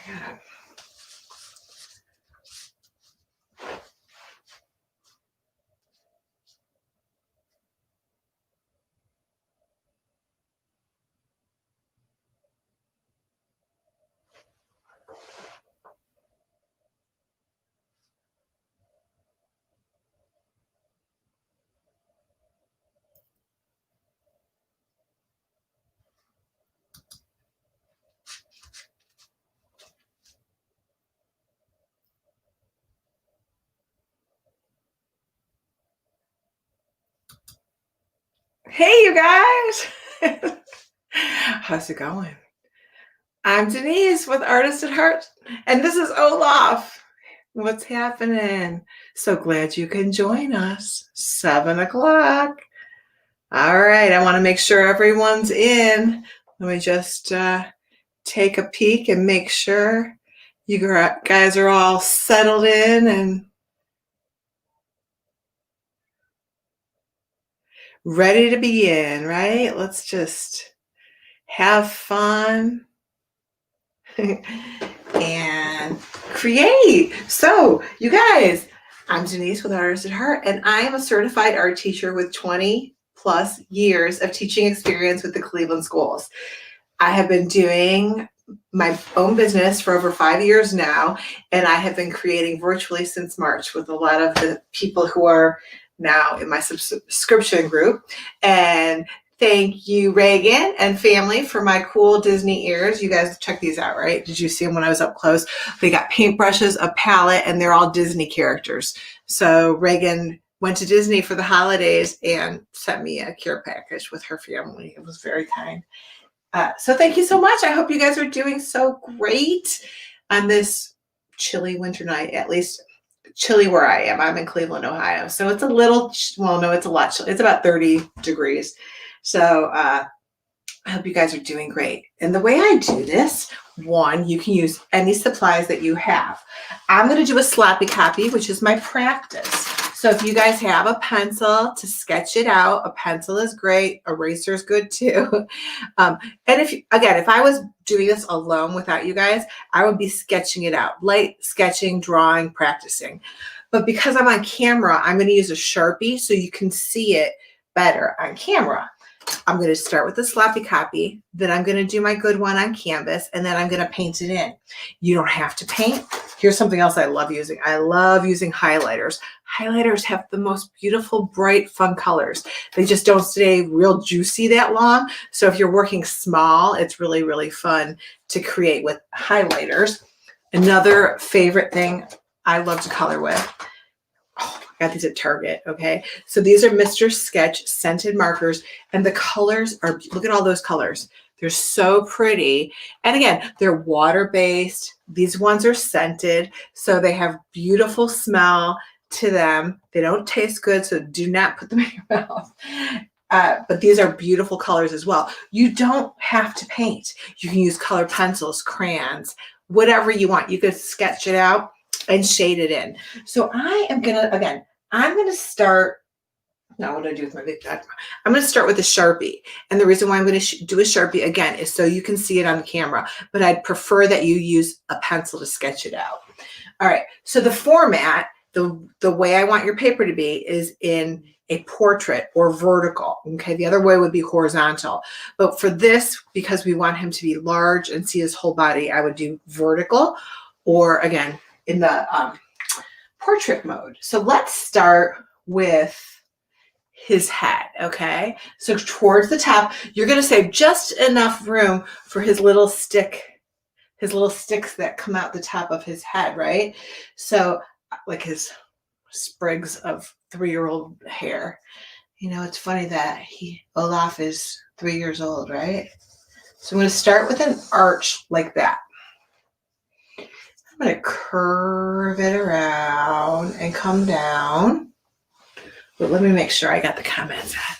God. Hey, you guys. How's it going? I'm Denyse with Artist at Heart, and this is Olaf. What's happening? So glad you can join us. 7 o'clock. All right, I want to make sure everyone's in. Let me just take a peek and make sure you guys are all settled in and ready to begin, right? Let's just have fun and create. So, you guys, I'm Denyse with Artist at Heart, and I am a certified art teacher with 20 plus years of teaching experience with the Cleveland schools. I have been doing my own business for over 5 years now, and I have been creating virtually since March with a lot of the people who are now in my subscription group. And thank you, Reagan and family, for my cool Disney ears. You guys check these out, right? Did you see them when I was up close? They got paintbrushes, a palette, and they're all Disney characters. So Reagan went to Disney for the holidays and sent me a care package with her family. It was very kind. So thank you so much. I hope you guys are doing so great on this chilly winter night, at least chilly where I am. I'm in Cleveland, Ohio. So it's a little, well, no, it's a lot chilly. It's about 30 degrees. So I hope you guys are doing great. And the way I do this, one, you can use any supplies that you have. I'm going to do a sloppy copy, which is my practice. So if you guys have a pencil to sketch it out, a pencil is great. Eraser is good too. And if I was doing this alone without you guys, I would be sketching it out, light sketching, drawing, practicing. But because I'm on camera, I'm going to use a Sharpie so you can see it better on camera. I'm going to start with the sloppy copy, then I'm going to do my good one on canvas, and then I'm going to paint it in. You don't have to paint. Here's something else I love using. I love using highlighters. Highlighters have the most beautiful, bright, fun colors. They just don't stay real juicy that long. So if you're working small, it's really, really fun to create with highlighters. Another favorite thing I love to color with. Oh, I got these at Target, okay? So these are Mr. Sketch scented markers, and the colors are, look at all those colors. They're so pretty. And again, they're water-based. These ones are scented, so they have beautiful smell to them. They don't taste good, so do not put them in your mouth. But these are beautiful colors as well. You don't have to paint. You can use colored pencils, crayons, whatever you want. You could sketch it out and shade it in. So I am gonna, again, I'm gonna start, now what do I do with my big dot? I'm gonna start with a Sharpie. And the reason why I'm gonna do a Sharpie, again, is so you can see it on the camera, but I'd prefer that you use a pencil to sketch it out. All right, so the format, the way I want your paper to be is in a portrait or vertical, okay? The other way would be horizontal. But for this, because we want him to be large and see his whole body, I would do vertical, or again, in the portrait mode. So let's start with his head, okay? So towards the top, you're gonna save just enough room for his little stick, his little sticks that come out the top of his head, right? So like his sprigs of 3-year-old hair. You know, it's funny that Olaf is 3 years old, right? So I'm gonna start with an arch like that. I'm going to curve it around and come down. But let me make sure I got the comments on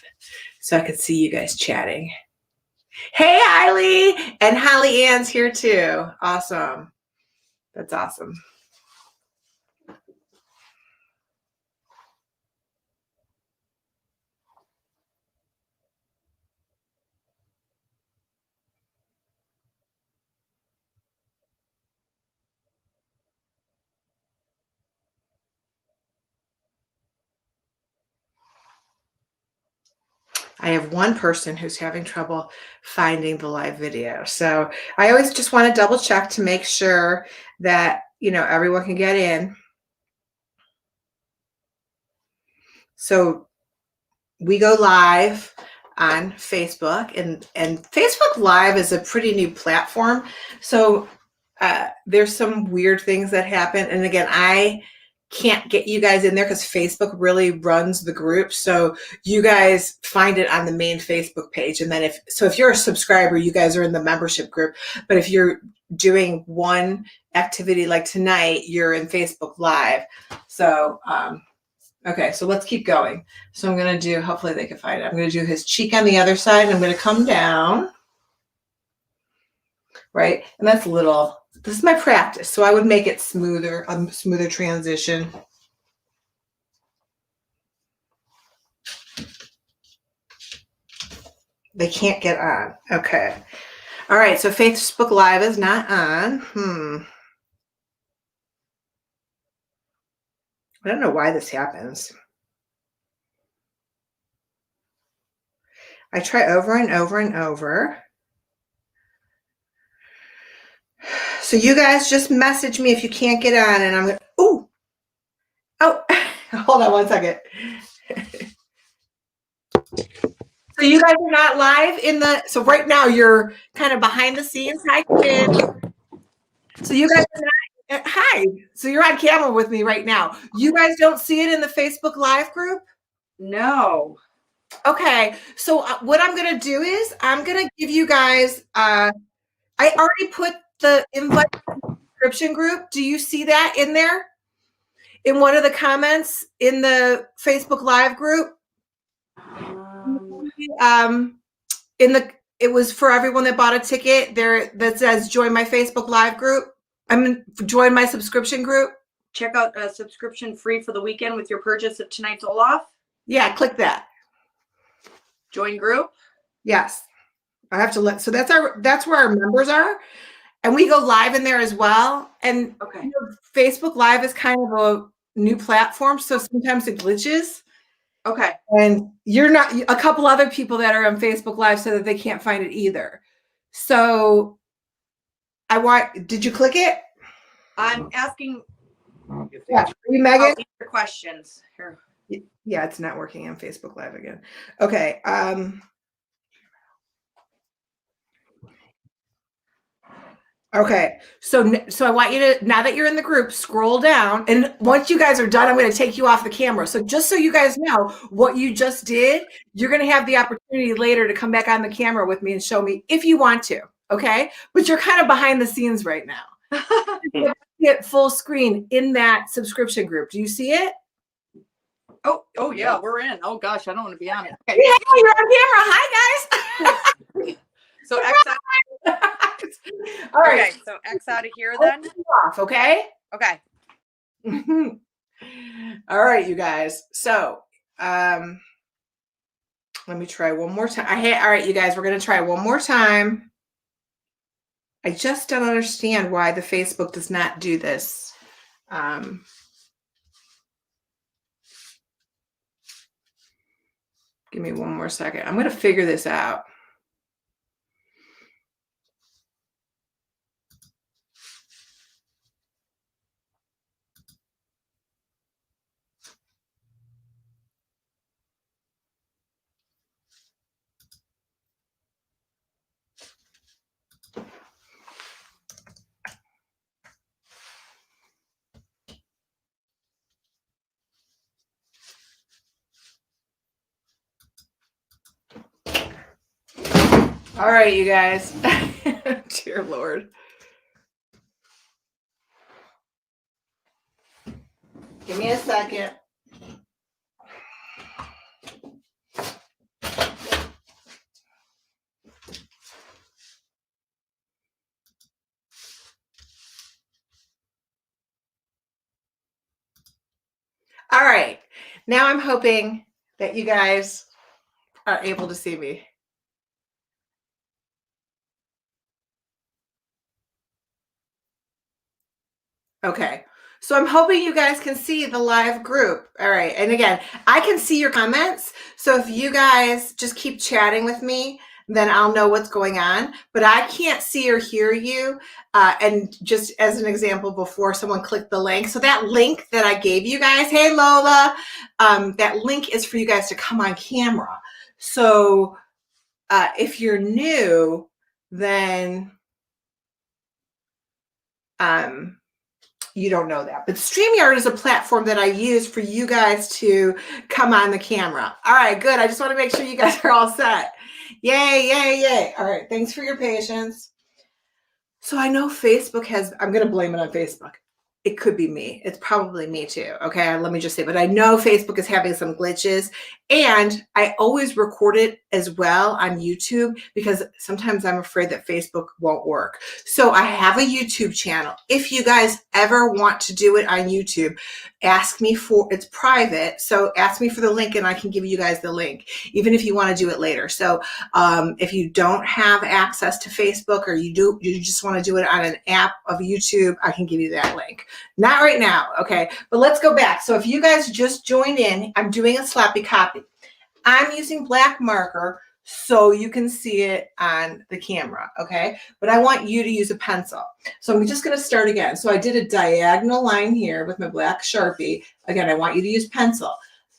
so I can see you guys chatting. Hey, Eiley! And Holly Ann's here too. Awesome. That's awesome. I have one person who's having trouble finding the live video. So I always just want to double check to make sure that, everyone can get in. So we go live on Facebook, and Facebook Live is a pretty new platform. So there's some weird things that happen. And again, I can't get you guys in there because Facebook really runs the group. So you guys find it on the main Facebook page. And then if you're a subscriber, you guys are in the membership group. But if you're doing one activity like tonight, you're in Facebook Live. So, okay, so let's keep going. So I'm going to do, hopefully they can find it. I'm going to do his cheek on the other side, and I'm going to come down. Right? And that's this is my practice. So I would make it smoother, a smoother transition. They can't get on. Okay. All right. So Facebook Live is not on. I don't know why this happens. I try over and over and over. So you guys just message me if you can't get on, and I'm going to, oh, hold on one second. So you guys are not live so right now you're kind of behind the scenes. Hi, Quinn. So you guys are not, hi. So you're on camera with me right now. You guys don't see it in the Facebook Live group? No. Okay. So what I'm going to do is I'm going to give you guys, I already put the invite subscription group. Do you see that in there? In one of the comments in the Facebook Live group? It was for everyone that bought a ticket there that says join my Facebook Live group. Join my subscription group. Check out a subscription free for the weekend with your purchase of tonight's Olaf. Yeah, click that. Join group. Yes. I have to so that's where our members are. And we go live in there as well. And okay. Facebook Live is kind of a new platform, so sometimes it glitches. Okay. And you're not, a couple other people that are on Facebook Live said that they can't find it either. So did you click it? I'm asking. Yeah. Are you Megan? Your questions here. Yeah, it's not working on Facebook Live again. Okay. Okay. So I want you to, now that you're in the group, scroll down. And once you guys are done, I'm going to take you off the camera. So just so you guys know what you just did, you're going to have the opportunity later to come back on the camera with me and show me if you want to. Okay. But you're kind of behind the scenes right now. Get full screen in that subscription group. Do you see it? Oh yeah, we're in. Oh gosh, I don't want to be on it. Okay. Yeah, you're on camera. Hi guys. So X out. All right. Okay, so X out of here then. Off, okay. Okay. All right, you guys. So let me try one more time. All right, you guys, we're gonna try one more time. I just don't understand why the Facebook does not do this. Give me one more second. I'm going to figure this out. All right, you guys. Dear Lord. Give me a second. All right. Now I'm hoping that you guys are able to see me. Okay. So I'm hoping you guys can see the live group. All right. And again, I can see your comments. So if you guys just keep chatting with me, then I'll know what's going on. But I can't see or hear you. And just as an example, before someone clicked the link. So that link that I gave you guys, hey Lola, that link is for you guys to come on camera. So if you're new, then you don't know that. But StreamYard is a platform that I use for you guys to come on the camera. All right, good. I just want to make sure you guys are all set. Yay, yay, yay. All right, thanks for your patience. So I know Facebook has, I'm going to blame it on Facebook. It could be me. It's probably me too. Okay, let me just say, but I know Facebook is having some glitches, and I always record it as well on YouTube because sometimes I'm afraid that Facebook won't work. So I have a YouTube channel. If you guys ever want to do it on YouTube, ask me for, it's private. So ask me for the link and I can give you guys the link, even if you want to do it later. So if you don't have access to Facebook, or you just want to do it on an app of YouTube, I can give you that link. Not right now, okay? But let's go back. So if you guys just joined in, I'm doing a sloppy copy. I'm using black marker so you can see it on the camera, okay? But I want you to use a pencil. So I'm just gonna start again. So I did a diagonal line here with my black Sharpie. Again, I want you to use pencil.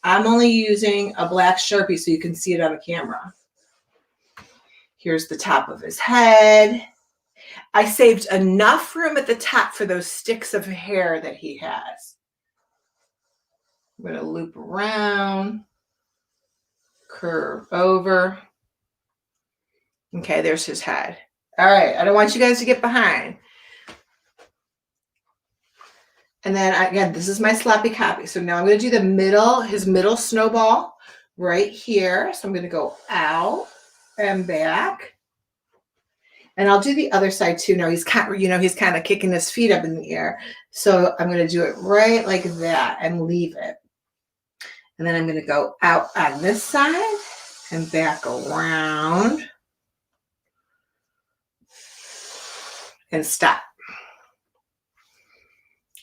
I'm only using a black Sharpie so you can see it on the camera. Here's the top of his head. I saved enough room at the top for those sticks of hair that he has. I'm going to loop around, curve over. Okay, there's his head. All right, I don't want you guys to get behind. And then again, this is my sloppy copy. So now I'm going to do the middle, his middle snowball right here. So I'm going to go out and back. And I'll do the other side too. Now he's kind of, he's kind of kicking his feet up in the air. So I'm going to do it right like that and leave it. And then I'm going to go out on this side and back around and stop.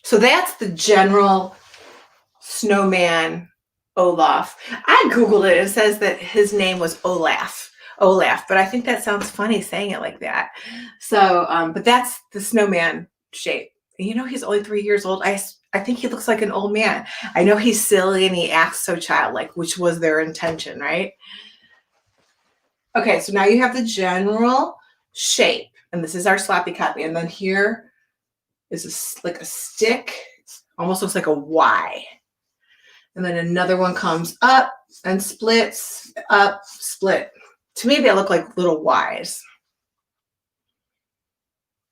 So that's the general snowman Olaf. I Googled it. It says that his name was Olaf, but I think that sounds funny saying it like that. So, but that's the snowman shape. He's only 3 years old. I think he looks like an old man. I know he's silly and he acts so childlike, which was their intention, right? Okay, so now you have the general shape, and this is our sloppy copy. And then here is like a stick, almost looks like a Y. And then another one comes up and splits, up, split. To me, they look like little Ys.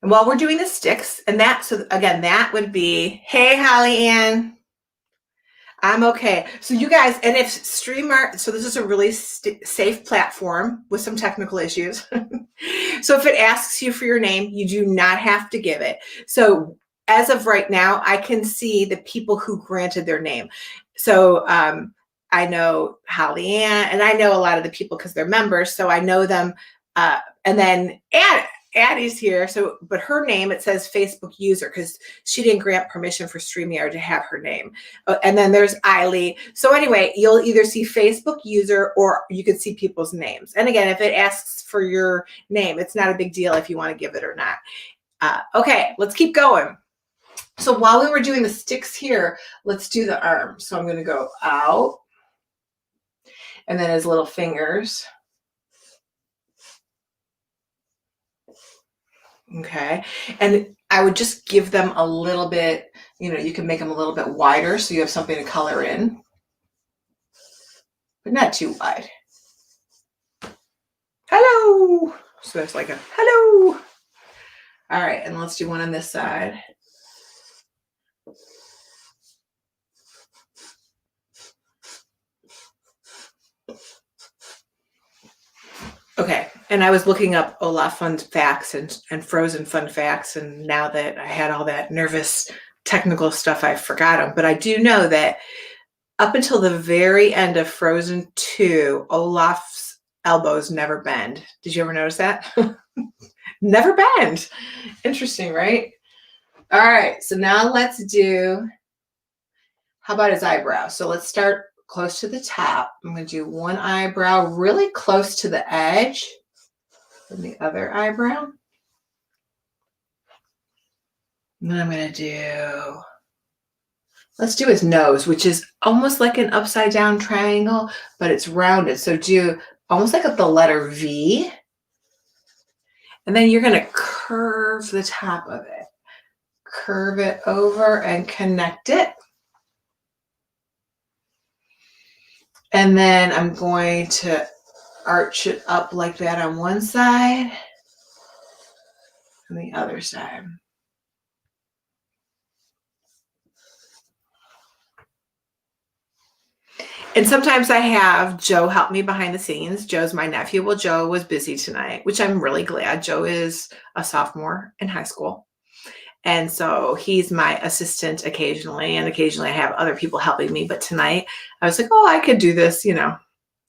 And while we're doing the sticks, and so again, that would be, hey, Holly Ann, I'm okay. So you guys, and if StreamYard, so this is a really safe platform with some technical issues. So if it asks you for your name, you do not have to give it. So as of right now, I can see the people who granted their name. So I know Holly Ann, and I know a lot of the people because they're members, so I know them. And then Addie's here, but her name, it says Facebook user because she didn't grant permission for StreamYard to have her name. And then there's Eiley. So anyway, you'll either see Facebook user or you could see people's names. And again, if it asks for your name, it's not a big deal if you want to give it or not. Okay, let's keep going. So while we were doing the sticks here, let's do the arms. So I'm going to go out, and then his little fingers. Okay, and I would just give them a little bit, you can make them a little bit wider so you have something to color in, but not too wide. Hello. So that's like a hello. All right, and let's do one on this side. Okay, and I was looking up Olaf fun facts and Frozen fun facts, and now that I had all that nervous technical stuff, I forgot them. But I do know that up until the very end of Frozen 2, Olaf's elbows never bend. Did you ever notice that? Never bend. Interesting, right? All right, so now let's do, how about his eyebrow? So let's start close to the top. I'm going to do one eyebrow really close to the edge, and the other eyebrow. And then I'm going to do, let's do his nose, which is almost like an upside down triangle, but it's rounded. So do almost like the letter V. And then you're going to curve the top of it. Curve it over and connect it. And then I'm going to arch it up like that on one side and the other side. And sometimes I have Joe help me behind the scenes. Joe's my nephew. Well, Joe was busy tonight, which I'm really glad. Joe is a sophomore in high school. And so he's my assistant occasionally, and occasionally I have other people helping me. But tonight I was like, oh, I could do this, you know,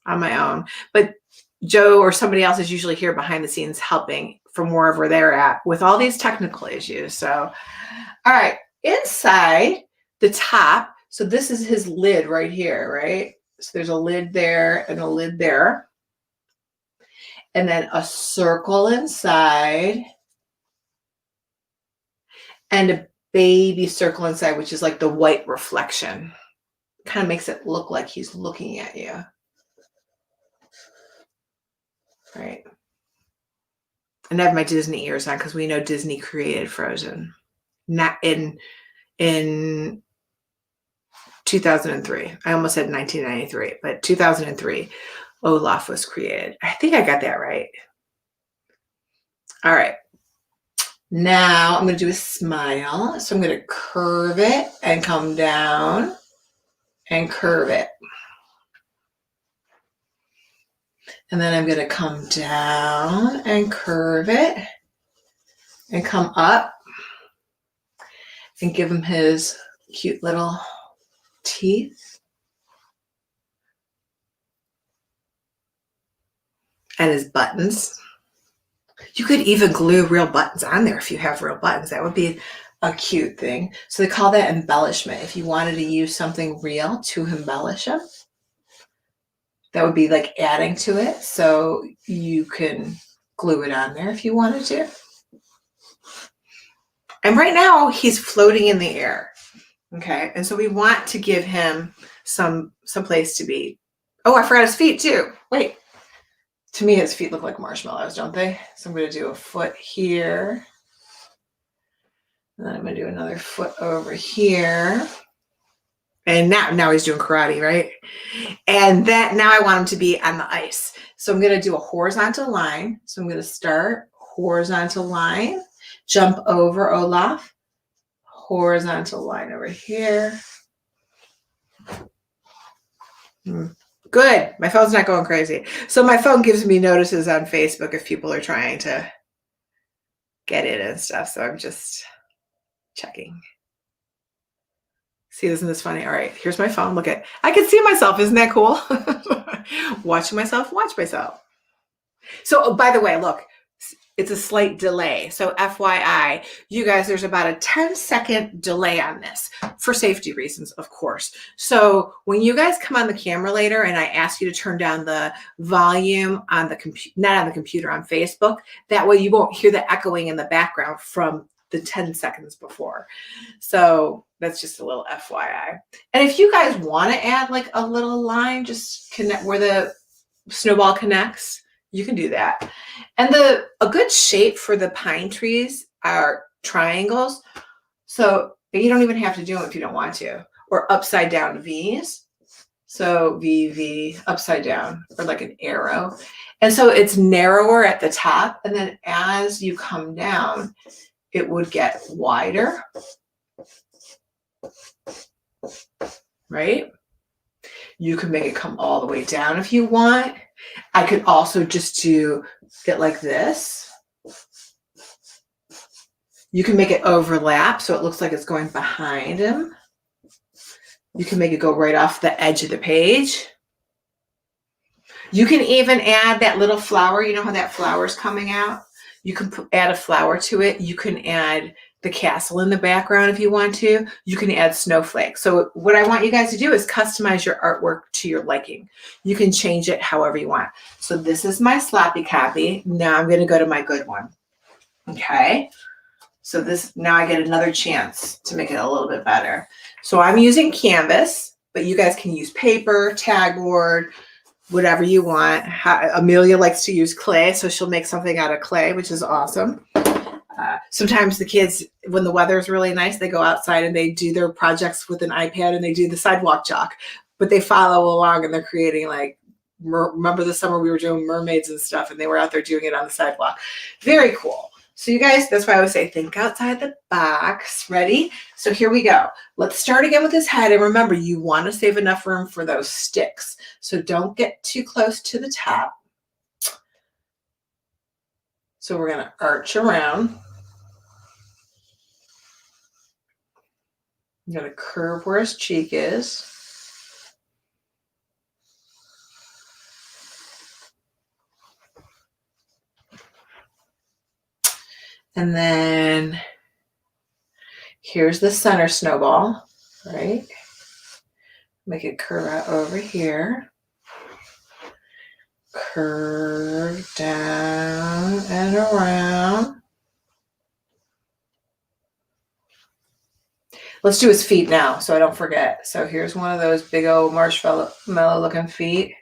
on my own. But Joe or somebody else is usually here behind the scenes helping from wherever they're at with all these technical issues. So, all right, inside the top. So this is his lid right here, right? So there's a lid there and a lid there. And then a circle inside. And a baby circle inside, which is like the white reflection. Kind of makes it look like he's looking at you. Right. And I have my Disney ears on because we know Disney created Frozen. Not in 2003. I almost said 1993, but 2003, Olaf was created. I think I got that right. All right. Now I'm going to do a smile. So I'm going to curve it and come down and curve it. And then I'm going to come down and curve it and come up and give him his cute little teeth and his buttons. You could even glue real buttons on there if you have real buttons. That would be a cute thing. So they call that embellishment. If you wanted to use something real to embellish them, that would be like adding to it. So you can glue it on there if you wanted to. And right now he's floating in the air. Okay. And so we want to give him some place to be. Oh, I forgot his feet too. Wait. To me, his feet look like marshmallows, don't they? So I'm going to do a foot here. And then I'm going to do another foot over here. And now he's doing karate, right? And that now I want him to be on the ice. So I'm going to do a horizontal line. So I'm going to start horizontal line, jump over Olaf, horizontal line over here. Good. My phone's not going crazy. So my phone gives me notices on Facebook if people are trying to get in and stuff. So I'm just checking. See, isn't this funny? All right, here's my phone. Look at, I can see myself. Isn't that cool? Watching myself, watch myself. So, oh, by the way, look, it's a slight delay. So FYI, you guys, there's about a 10-second delay on this for safety reasons, of course. So when you guys come on the camera later and I ask you to turn down the volume on the not on the computer, on Facebook, that way you won't hear the echoing in the background from the 10 seconds before. So that's just a little FYI. And if you guys want to add like a little line, just connect where the snowball connects, you can do that. And a good shape for the pine trees are triangles. So you don't even have to do them if you don't want to, or upside down V's. So V, V, upside down, or like an arrow. And so it's narrower at the top. And then as you come down, it would get wider, right? You can make it come all the way down if you want. I could also just do it like this. You can make it overlap so it looks like it's going behind him. You can make it go right off the edge of the page. You can even add that little flower. You know how that flower is coming out? You can add a flower to it. You can add the castle in the background if you want to. You can add snowflakes. So what I want you guys to do is customize your artwork to your liking. You can change it however you want. So this is my sloppy copy. Now I'm going to go to my good one. Okay. So now I get another chance to make it a little bit better. So I'm using canvas, but you guys can use paper, tagboard, whatever you want. Amelia likes to use clay, so she'll make something out of clay, which is awesome. Sometimes the kids, when the weather is really nice, they go outside and they do their projects with an iPad and they do the sidewalk chalk, but they follow along and they're creating like, remember the summer we were doing mermaids and stuff and they were out there doing it on the sidewalk. Very cool. So you guys, that's why I always say, think outside the box. Ready? So here we go. Let's start again with his head. And remember, you want to save enough room for those sticks. So don't get too close to the top. So we're going to arch around. I'm going to curve where his cheek is. And then here's the center snowball, right? Make it curve out over here. Curve down and around. Let's do his feet now so I don't forget. So here's one of those big old marshmallow looking feet.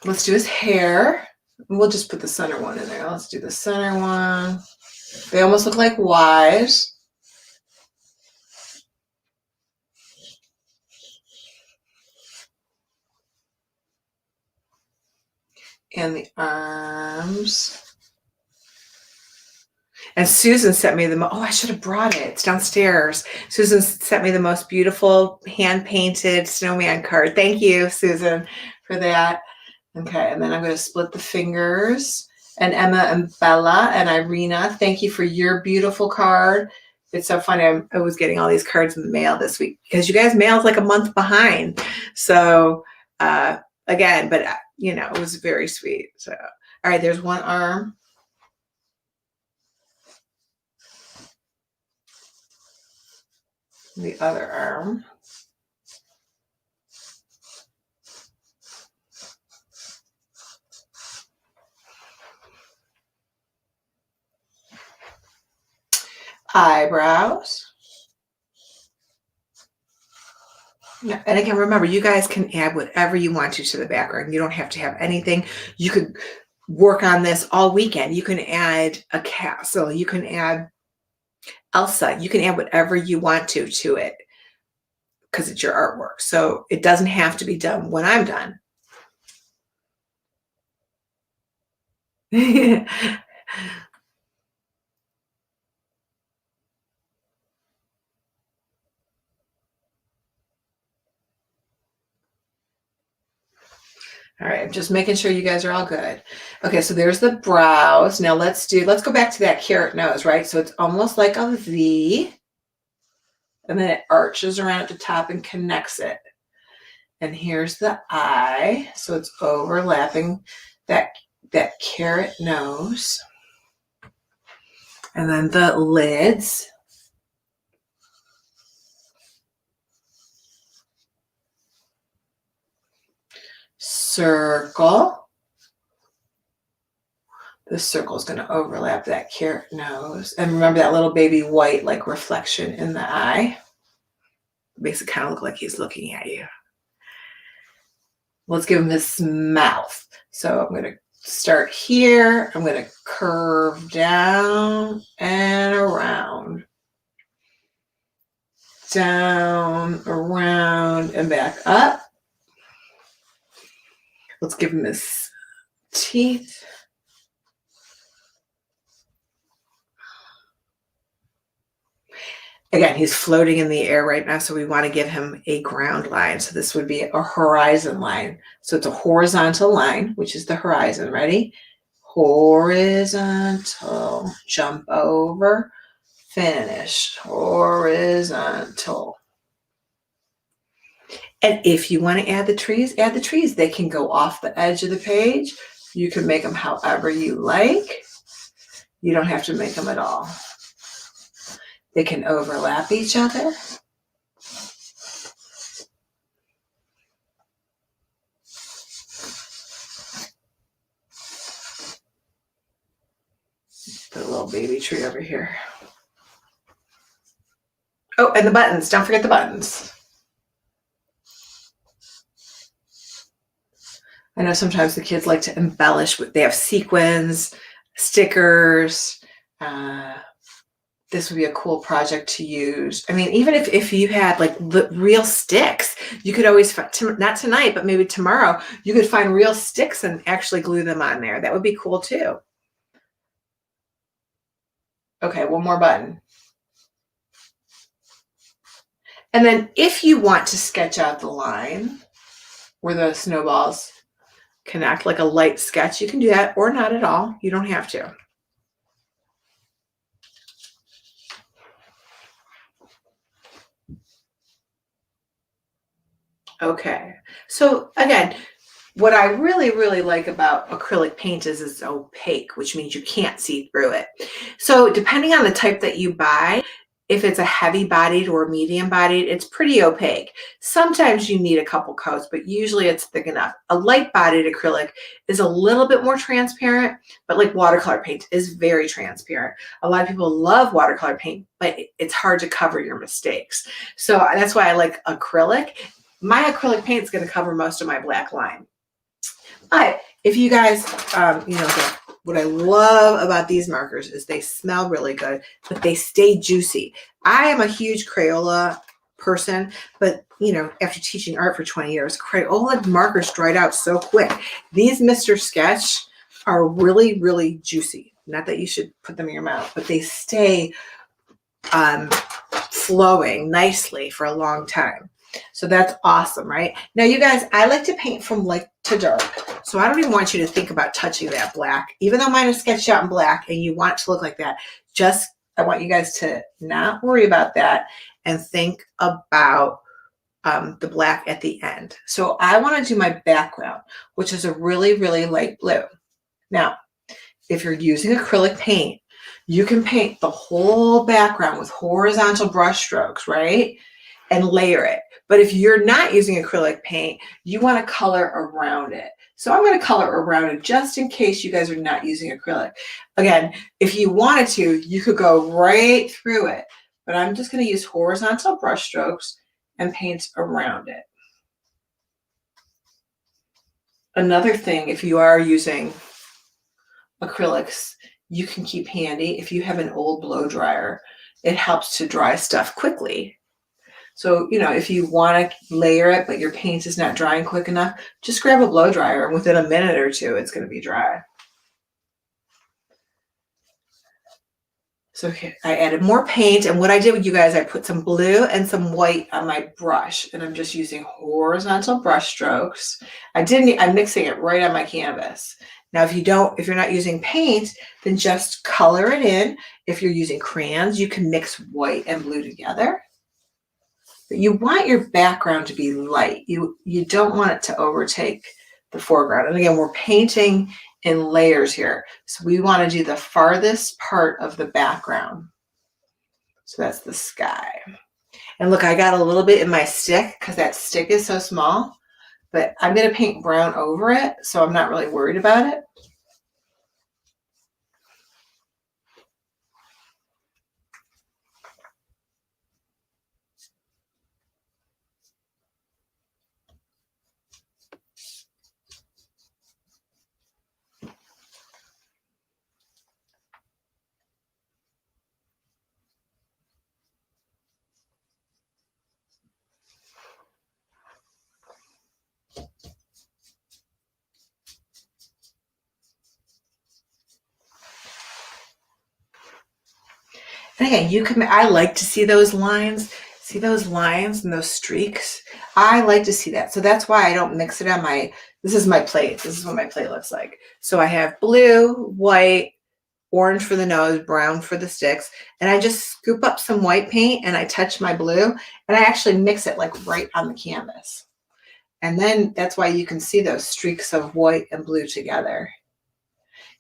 Let's do his hair. We'll just put the center one in there. Let's do the center one. They almost look like Y's. And the arms. And Susan sent me oh, I should have brought it. It's downstairs. Susan sent me the most beautiful hand-painted snowman card. Thank you, Susan, for that. Okay, and then I'm going to split the fingers. And Emma and Bella and Irina, thank you for your beautiful card. It's so funny. I was getting all these cards in the mail this week because you guys mail's like a month behind. So again, but you know, it was very sweet. So, all right, there's one arm. The other arm. Eyebrows. And again, remember, you guys can add whatever you want to the background. You don't have to have anything. You could work on this all weekend. You can add a castle. You can add Elsa. You can add whatever you want to it because it's your artwork. So it doesn't have to be done when I'm done. All right, I'm just making sure you guys are all good. Okay, so there's the brows. Now let's go back to that carrot nose, right? So it's almost like a V, and then it arches around at the top and connects it. And here's the eye, so it's overlapping that carrot nose. And then the lids. Circle. The circle is going to overlap that carrot nose. And remember that little baby white like reflection in the eye. Makes it kind of look like he's looking at you. Let's give him his mouth. So I'm going to start here. I'm going to curve down and around. Down, around, and back up. Let's give him his teeth. Again, he's floating in the air right now, so we want to give him a ground line. So this would be a horizon line. So it's a horizontal line, which is the horizon. Ready? Horizontal. Jump over. Finish. Horizontal. And if you want to add the trees, add the trees. They can go off the edge of the page. You can make them however you like. You don't have to make them at all. They can overlap each other. Put a little baby tree over here. Oh, and the buttons. Don't forget the buttons. I know sometimes the kids like to embellish. They have sequins, stickers. This would be a cool project to use. I mean, even if you had like real sticks, you could always find, not tonight, but maybe tomorrow, you could find real sticks and actually glue them on there. That would be cool too. Okay, one more button. And then if you want to sketch out the line where the snowballs connect, like a light sketch, you can do that, or not at all. You don't have to. Okay, so again, what I really, really like about acrylic paint is it's opaque, which means you can't see through it. So depending on the type that you buy, if it's a heavy bodied or medium bodied, it's pretty opaque. Sometimes you need a couple coats, but usually it's thick enough. A light bodied acrylic is a little bit more transparent, but like watercolor paint is very transparent. A lot of people love watercolor paint, but it's hard to cover your mistakes. So that's why I like acrylic. My acrylic paint is going to cover most of my black line. But if you guys, what I love about these markers is they smell really good, but they stay juicy. I am a huge Crayola person, but after teaching art for 20 years, Crayola markers dried out so quick. These Mr. Sketch are really, really juicy. Not that you should put them in your mouth, but they stay flowing nicely for a long time. So that's awesome, right? Now, you guys, I like to paint from light to dark. So I don't even want you to think about touching that black, even though mine is sketched out in black and you want it to look like that. I want you guys to not worry about that and think about the black at the end. So I want to do my background, which is a really, really light blue. Now, if you're using acrylic paint, you can paint the whole background with horizontal brush strokes, right? And layer it. But if you're not using acrylic paint, you want to color around it. So I'm going to color around it just in case you guys are not using acrylic. Again, if you wanted to, you could go right through it, but I'm just going to use horizontal brush strokes and paint around it. Another thing, if you are using acrylics, you can keep handy. If you have an old blow dryer, it helps to dry stuff quickly. So, if you want to layer it, but your paint is not drying quick enough, just grab a blow dryer and within a minute or two, it's going to be dry. So I added more paint, and what I did with you guys, I put some blue and some white on my brush, and I'm just using horizontal brush strokes. I'm mixing it right on my canvas. Now, if you're not using paint, then just color it in. If you're using crayons, you can mix white and blue together. But you want your background to be light. You don't want it to overtake the foreground. And again, we're painting in layers here. So we want to do the farthest part of the background. So that's the sky. And look, I got a little bit in my stick because that stick is so small, but I'm going to paint brown over it, so I'm not really worried about it. And again, I like to see those lines. See those lines and those streaks? I like to see that. So that's why I don't mix it on this is my plate. This is what my plate looks like. So I have blue, white, orange for the nose, brown for the sticks. And I just scoop up some white paint and I touch my blue and I actually mix it like right on the canvas. And then that's why you can see those streaks of white and blue together.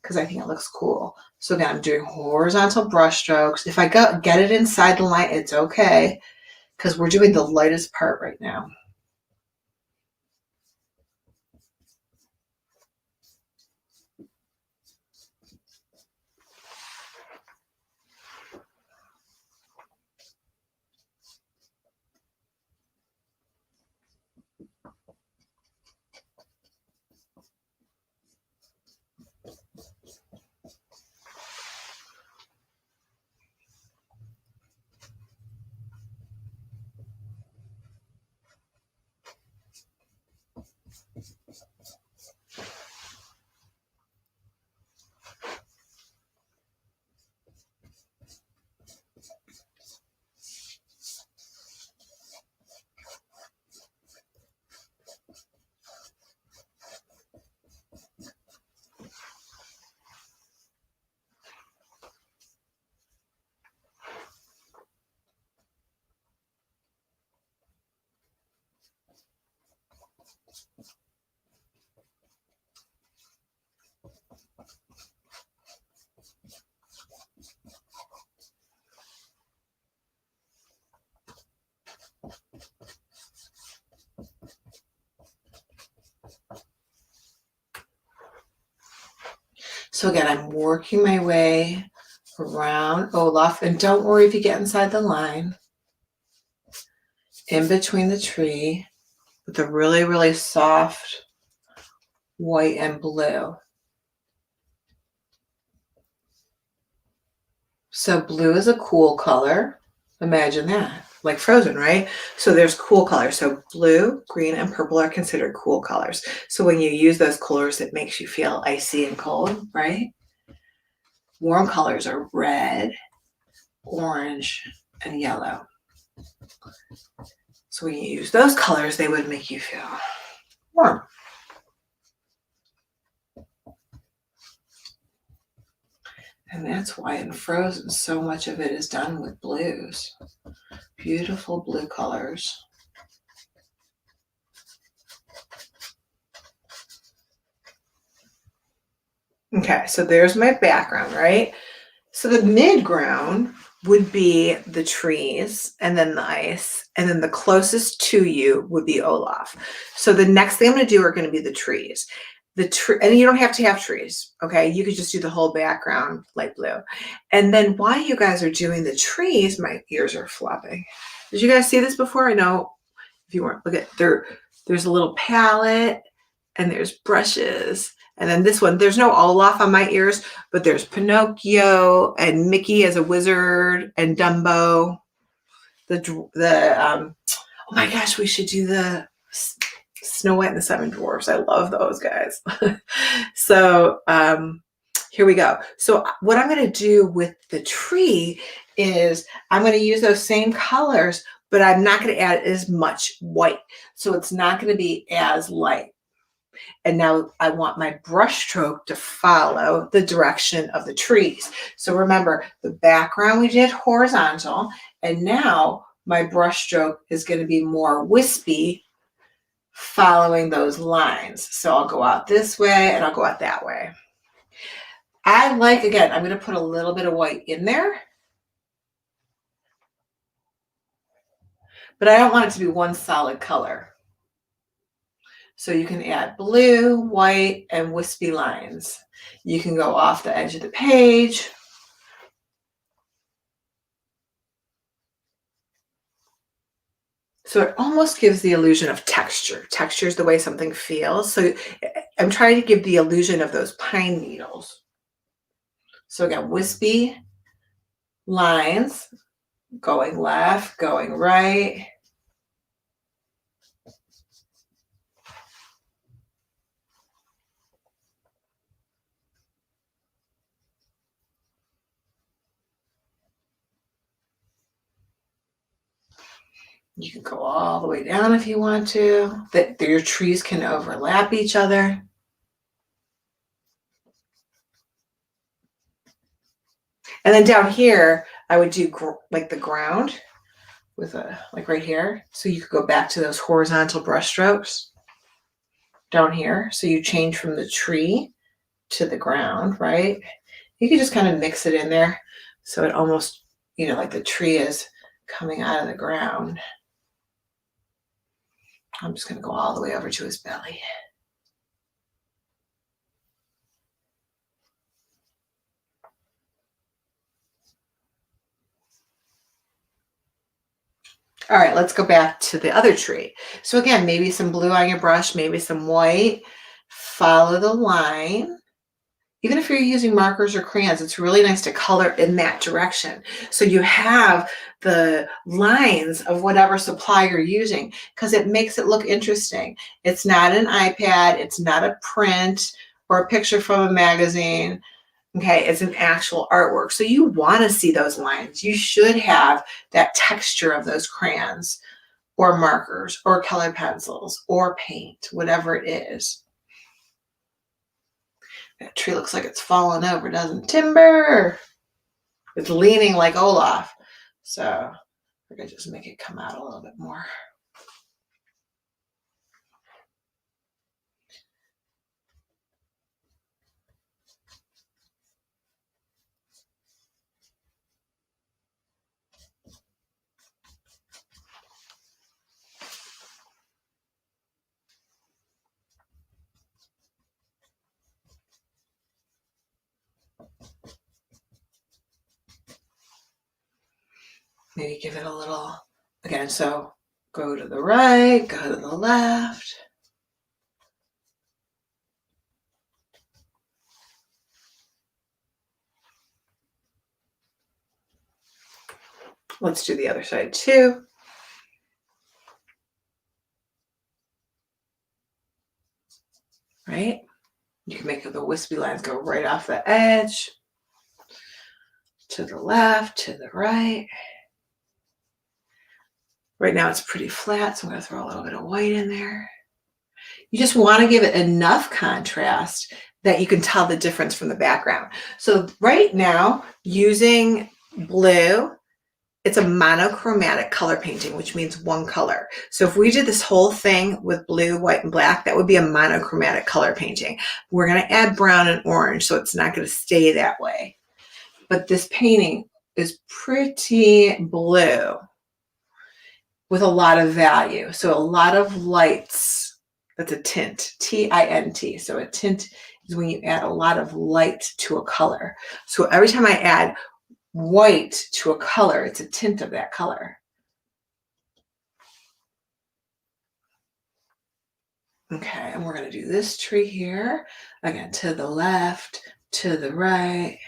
because I think it looks cool. So again, I'm doing horizontal brush strokes. If I get it inside the line, it's okay, because we're doing the lightest part right now. So again, I'm working my way around Olaf, and don't worry if you get inside the line, in between the tree, with a really, really soft white and blue. So blue is a cool color. Imagine that, like Frozen, right? So there's cool colors. So blue, green, and purple are considered cool colors. So when you use those colors, it makes you feel icy and cold, right? Warm colors are red, orange, and yellow. So when you use those colors, they would make you feel warm. And that's why in Frozen, so much of it is done with blues. Beautiful blue colors. Okay, so there's my background, right? So the midground would be the trees and then the ice, and then the closest to you would be Olaf. So the next thing I'm going to do are going to be the trees. And you don't have to have trees, okay? You could just do the whole background light blue. And then while you guys are doing the trees, my ears are flopping. Did you guys see this before? I know if you weren't, look at there's a little palette and there's brushes. And then this one, there's no Olaf on my ears, but there's Pinocchio and Mickey as a wizard and Dumbo. Oh my gosh, we should do the Snow White and the Seven Dwarfs. I love those guys. So here we go. So what I'm going to do with the tree is I'm going to use those same colors, but I'm not going to add as much white. So it's not going to be as light. And now I want my brush stroke to follow the direction of the trees. So remember, the background we did horizontal, and now my brush stroke is going to be more wispy, following those lines. So I'll go out this way and I'll go out that way. Again, I'm going to put a little bit of white in there, but I don't want it to be one solid color. So you can add blue, white, and wispy lines. You can go off the edge of the page. So it almost gives the illusion of texture. Texture is the way something feels. So I'm trying to give the illusion of those pine needles. So again, wispy lines, going left, going right. You can go all the way down if you want to. Your trees can overlap each other. And then down here, I would do like the ground with like right here. So you could go back to those horizontal brush strokes down here. So you change from the tree to the ground, right? You can just kind of mix it in there so it almost, like the tree is coming out of the ground. I'm just going to go all the way over to his belly. All right, let's go back to the other tree. So again, maybe some blue on your brush, maybe some white. Follow the line. Even if you're using markers or crayons, it's really nice to color in that direction. So you have the lines of whatever supply you're using because it makes it look interesting. It's not an iPad, it's not a print or a picture from a magazine. Okay, it's an actual artwork. So you want to see those lines. You should have that texture of those crayons or markers or colored pencils or paint, whatever it is. That tree looks like it's falling over, doesn't it? Timber! It's leaning like Olaf. So we're going to just make it come out a little bit more. Maybe give it a little, again, so go to the right, go to the left. Let's do the other side too. Right? You can make the wispy lines go right off the edge. To the left, to the right. Right now it's pretty flat, so I'm going to throw a little bit of white in there. You just want to give it enough contrast that you can tell the difference from the background. So right now, using blue, it's a monochromatic color painting, which means one color. So if we did this whole thing with blue, white, and black, that would be a monochromatic color painting. We're going to add brown and orange, so it's not going to stay that way. But this painting is pretty blue with a lot of value. So a lot of lights. That's a tint, T-I-N-T. So a tint is when you add a lot of light to a color. So every time I add white to a color, it's a tint of that color. Okay, and we're going to do this tree here. Again, to the left, to the right.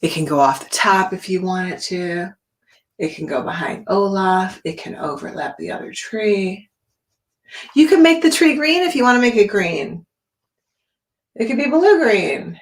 It can go off the top if you want it to. It can go behind Olaf. It can overlap the other tree. You can make the tree green if you want to make it green. It could be blue-green.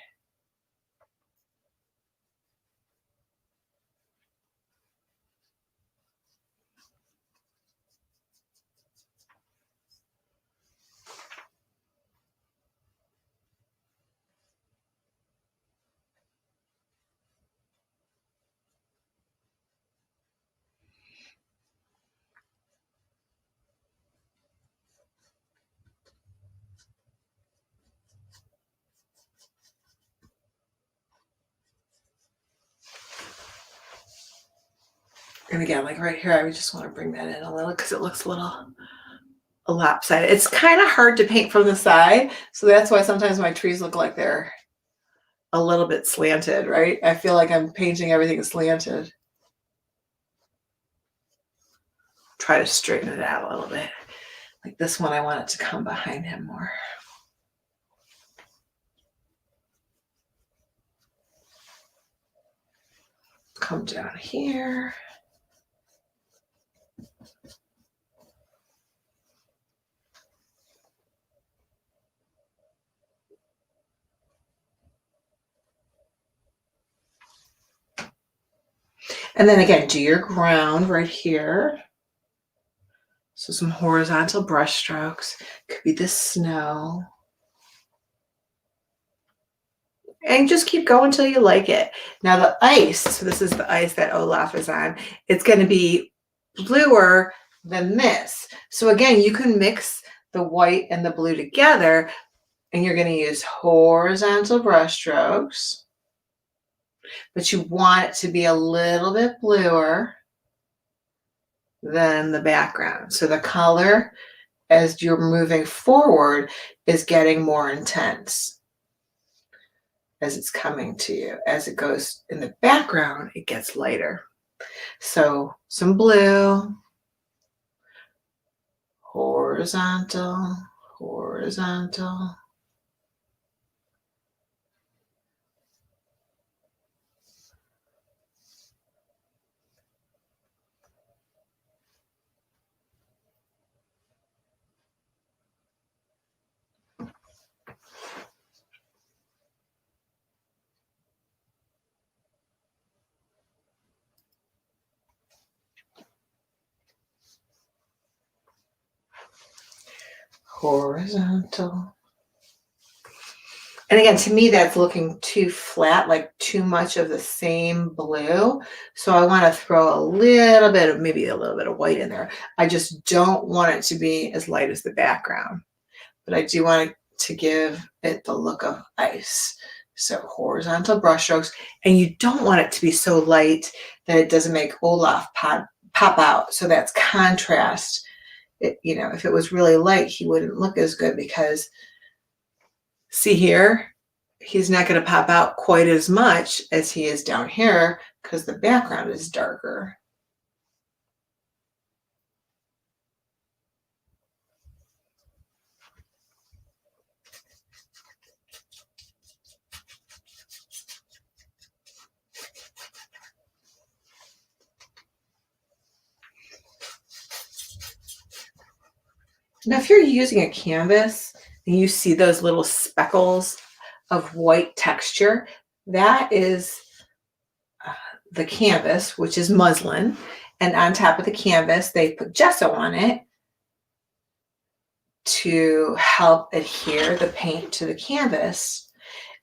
And again, like right here, I would just want to bring that in a little because it looks a little lopsided. It's kind of hard to paint from the side, so that's why sometimes my trees look like they're a little bit slanted, right? I feel like I'm painting everything slanted. Try to straighten it out a little bit. Like this one, I want it to come behind him more. Come down here. And then again, do your ground right here. So some horizontal brush strokes. Could be the snow. And just keep going until you like it. Now the ice, so this is the ice that Olaf is on, it's going to be bluer than this. So again, you can mix the white and the blue together, and you're going to use horizontal brush strokes, but you want it to be a little bit bluer than the background. So the color, as you're moving forward, is getting more intense as it's coming to you. As it goes in the background, it gets lighter. So some blue, horizontal, horizontal. Horizontal. And again, to me, that's looking too flat, like too much of the same blue. So I want to throw a little bit of, maybe a little bit of white in there. I just don't want it to be as light as the background, but I do want to give it the look of ice. So horizontal brush strokes, and you don't want it to be so light that it doesn't make Olaf pop out. So that's contrast. If it was really light, he wouldn't look as good, because see here, he's not going to pop out quite as much as he is down here because the background is darker. Now, if you're using a canvas and you see those little speckles of white texture, that is the canvas, which is muslin. And on top of the canvas, they put gesso on it to help adhere the paint to the canvas.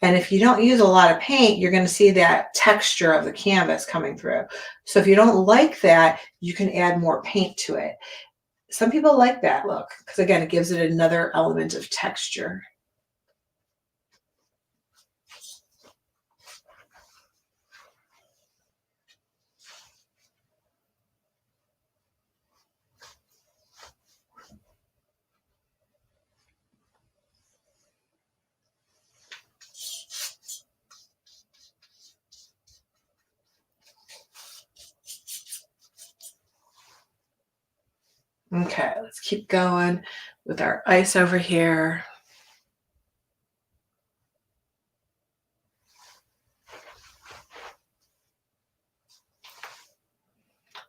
And if you don't use a lot of paint, you're going to see that texture of the canvas coming through. So if you don't like that, you can add more paint to it. Some people like that look because, again, it gives it another element of texture. Okay, let's keep going with our ice over here.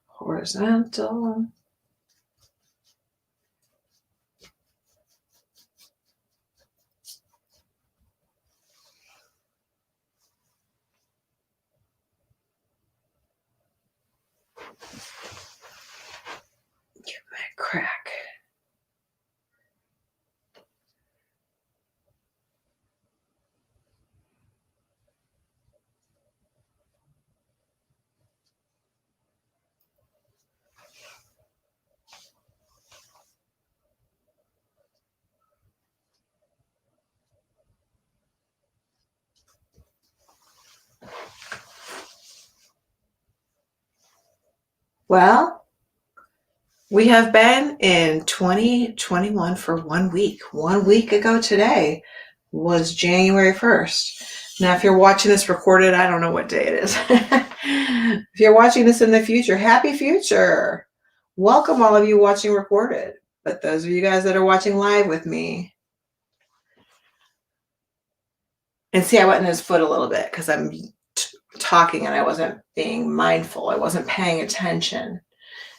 Horizontal. Give my crack. Well, we have been in 2021 for 1 week. 1 week ago today was January 1st. Now, if you're watching this recorded, I don't know what day it is. If you're watching this in the future, happy future. Welcome all of you watching recorded. But those of you guys that are watching live with me. And see, I went in his foot a little bit because I'm talking and I wasn't being mindful. I wasn't paying attention.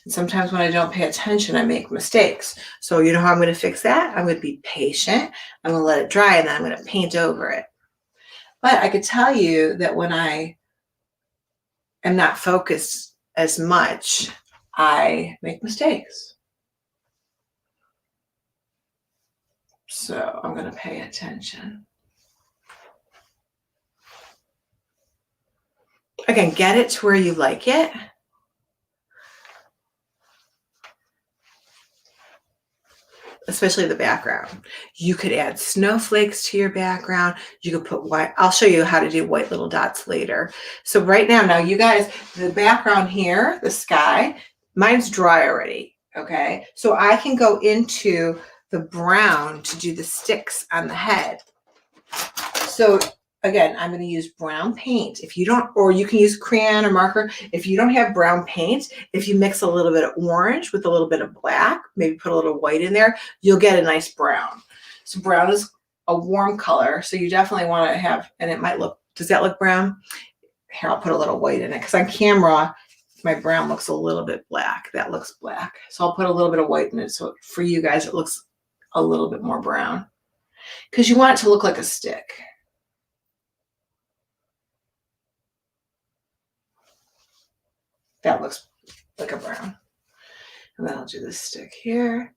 And sometimes when I don't pay attention, I make mistakes. So you know how I'm going to fix that? I'm going to be patient. I'm going to let it dry, and then I'm going to paint over it. But I could tell you that when I am not focused as much, I make mistakes. So I'm going to pay attention. Again, get it to where you like it. especially the background. You could add snowflakes to your background. You could put white. I'll show you how to do white little dots later. So right now you guys, the background here, the sky, mine's dry already, okay? So I can go into the brown to do the sticks on the head. So again, I'm going to use brown paint. If you don't, or you can use crayon or marker. If you don't have brown paint, if you mix a little bit of orange with a little bit of black, maybe put a little white in there, you'll get a nice brown. So brown is a warm color. So you definitely want to have, and it might look, does that look brown? Here, I'll put a little white in it because on camera, my brown looks a little bit black. That looks black. So I'll put a little bit of white in it. So for you guys, it looks a little bit more brown because you want it to look like a stick. That looks like a brown. And then I'll do this stick here.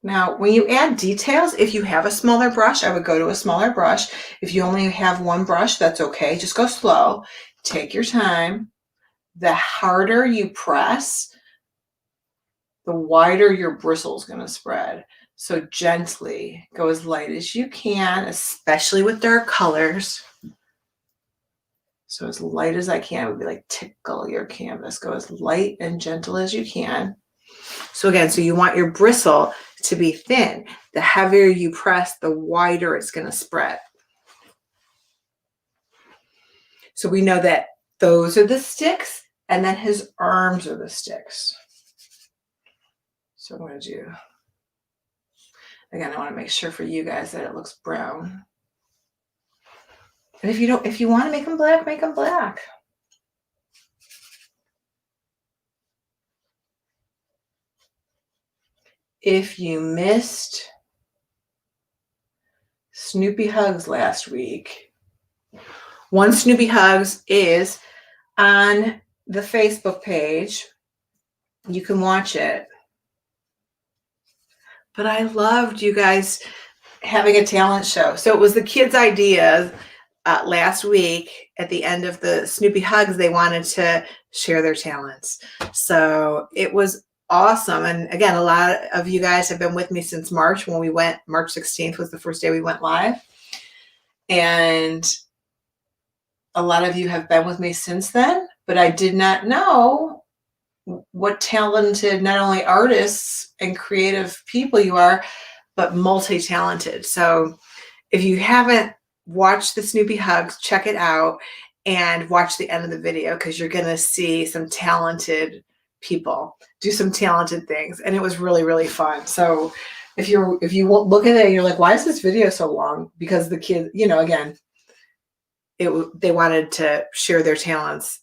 Now, when you add details, if you have a smaller brush, I would go to a smaller brush. If you only have one brush, that's okay. Just go slow. Take your time. The harder you press, the wider your bristle is going to spread. So gently, go as light as you can, especially with dark colors. So as light as I can, it would be like tickle your canvas. Go as light and gentle as you can. So again, so you want your bristle to be thin. The heavier you press, the wider it's going to spread. So we know that those are the sticks, and then his arms are the sticks. So I'm going to do, again, I want to make sure for you guys that it looks brown. And if you want to make them black, make them black. If you missed Snoopy Hugs last week, One Snoopy Hugs is on the Facebook page. You can watch it. But I loved you guys having a talent show. So it was the kids' idea. Last week at the end of the Snoopy Hugs, they wanted to share their talents. So it was awesome. And again, a lot of you guys have been with me since March when we went, March 16th was the first day we went live. And a lot of you have been with me since then, but I did not know what talented, not only artists and creative people you are, but multi-talented. So if you haven't watch the Snoopy Hugs, check it out, and watch the end of the video because you're going to see some talented people do some talented things. And it was really, really fun. So if you look at it and you're like, why is this video so long? Because the kids, again, they wanted to share their talents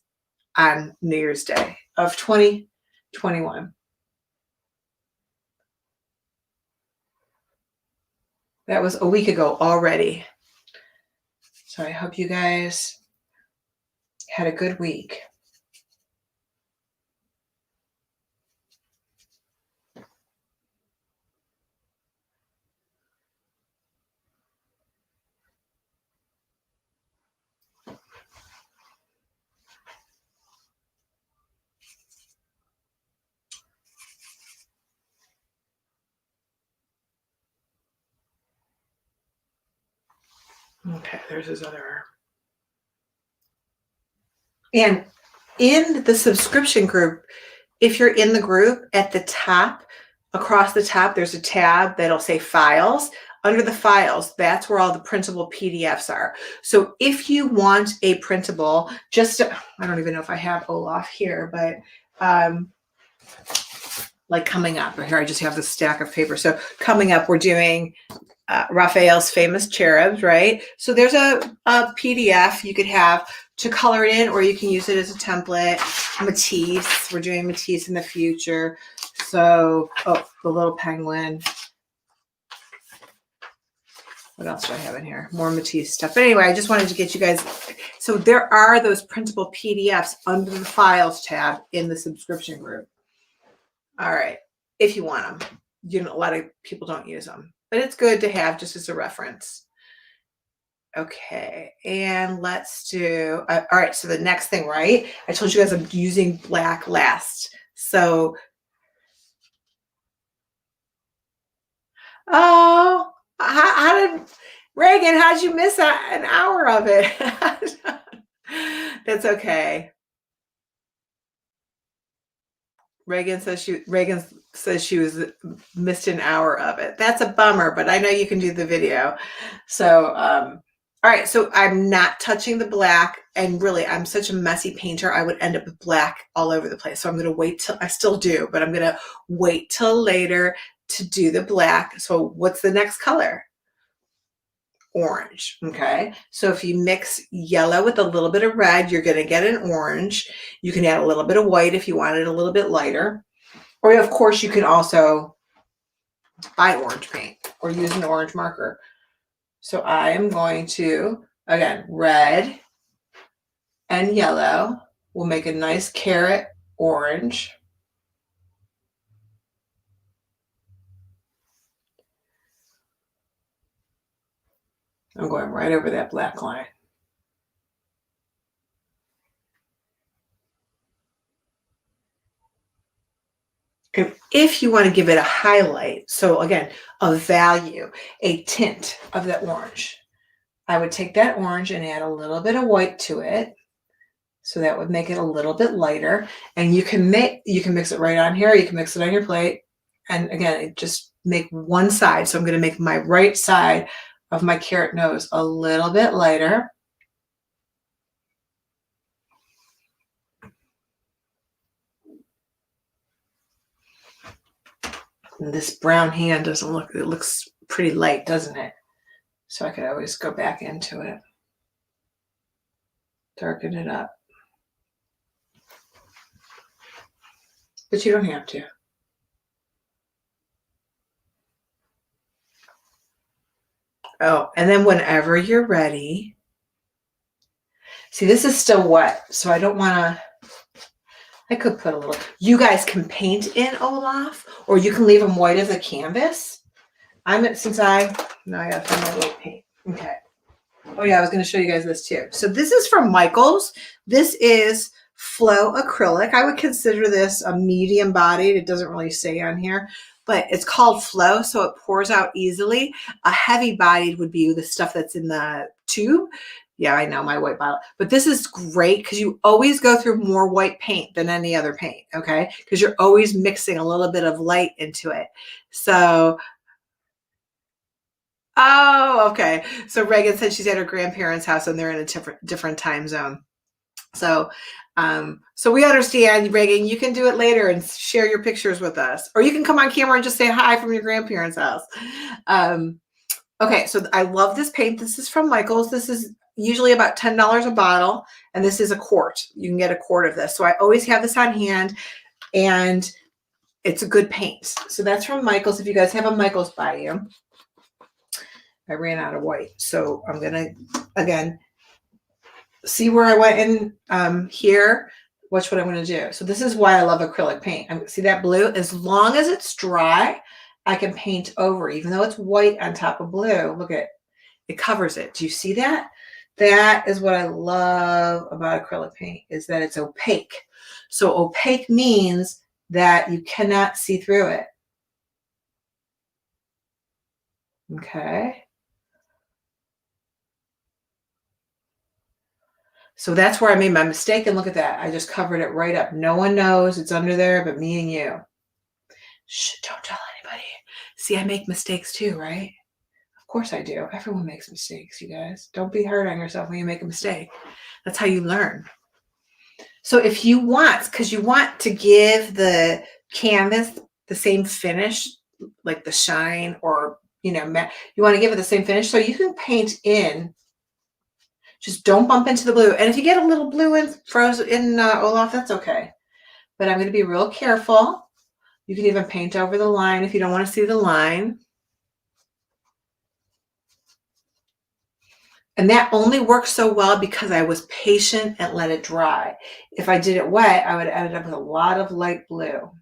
on New Year's Day of 2021. That was a week ago already. So I hope you guys had a good week. Okay, there's his other arm. And in the subscription group, if you're in the group, at the top, across the top, there's a tab that'll say files. Under the files, that's where all the printable PDFs are. So if you want a printable, I don't even know if I have Olaf here, but like coming up, or here I just have this stack of paper. So coming up, we're doing Raphael's famous cherubs, right? So there's a PDF you could have to color it in, or you can use it as a template. Matisse, we're doing Matisse in the future. So, the little penguin. What else do I have in here? More Matisse stuff. But anyway, I just wanted to get you guys. So there are those printable PDFs under the files tab in the subscription group. All right, if you want them. A lot of people don't use them, but it's good to have just as a reference. Okay, and let's do, all right, so the next thing, right? I told you guys I'm using black last. So Oh, how did Reagan? How'd you miss an hour of it? That's okay. Reagan says she was missed an hour of it. That's a bummer, but I know you can do the video. So, all right. So I'm not touching the black, and really, I'm such a messy painter. I would end up with black all over the place. So I'm going to wait till I still do, but I'm going to wait till later to do the black. So what's the next color? Orange. Okay. So if you mix yellow with a little bit of red, you're going to get an orange. You can add a little bit of white if you want it a little bit lighter. Or of course you can also buy orange paint or use an orange marker. So I am going to, again, red and yellow will make a nice carrot orange. I'm going right over that black line. And if you want to give it a highlight, so again, a value, a tint of that orange, I would take that orange and add a little bit of white to it. So that would make it a little bit lighter. And you can mix it right on here. You can mix it on your plate. And again, just make one side. So I'm going to make my right side of my carrot nose a little bit lighter. And this brown hand doesn't look, it looks pretty light, doesn't it? So I could always go back into it, darken it up. But you don't have to. Oh, and then whenever you're ready, see, this is still wet, so I don't want to, I could put a little, you guys can paint in Olaf, or you can leave them white as a canvas. No, I gotta find my white paint. Okay. Oh yeah, I was gonna show you guys this too. So this is from Michaels. This is Flow Acrylic. I would consider this a medium bodied. It doesn't really say on here, but it's called Flow, so it pours out easily. A heavy bodied would be the stuff that's in the tube. Yeah, I know, my white bottle. But this is great because you always go through more white paint than any other paint, okay? Because you're always mixing a little bit of light into it. So, oh, okay. So Reagan said she's at her grandparents' house and they're in a different time zone. So, so we understand, Reagan, you can do it later and share your pictures with us, or you can come on camera and just say hi from your grandparents' house. Okay, so I love this paint. This is from Michaels. This is usually about $10 a bottle, and this is a quart. You can get a quart of this. So I always have this on hand, and it's a good paint. So that's from Michaels. If you guys have a Michaels by you. I ran out of white, so I'm gonna, again, see where I went in here. Watch what I'm gonna do. So this is why I love acrylic paint. See that blue? As long as it's dry, I can paint over, even though it's white on top of blue. Look at it, covers it. Do you see that? That is what I love about acrylic paint, is that it's opaque. So opaque means that you cannot see through it. Okay. So that's where I made my mistake, and look at that. I just covered it right up. No one knows it's under there but me and you. Shh, don't tell anybody. See, I make mistakes too, right? Of course I do. Everyone makes mistakes, you guys. Don't be hard on yourself when you make a mistake. That's how you learn. So if you want, because you want to give the canvas the same finish, like the shine, or, you want to give it the same finish, so you can paint in. Just don't bump into the blue. And if you get a little blue in frozen in Olaf, that's okay. But I'm going to be real careful. You can even paint over the line if you don't want to see the line. And that only works so well because I was patient and let it dry. If I did it wet, I would have ended up with a lot of light blue.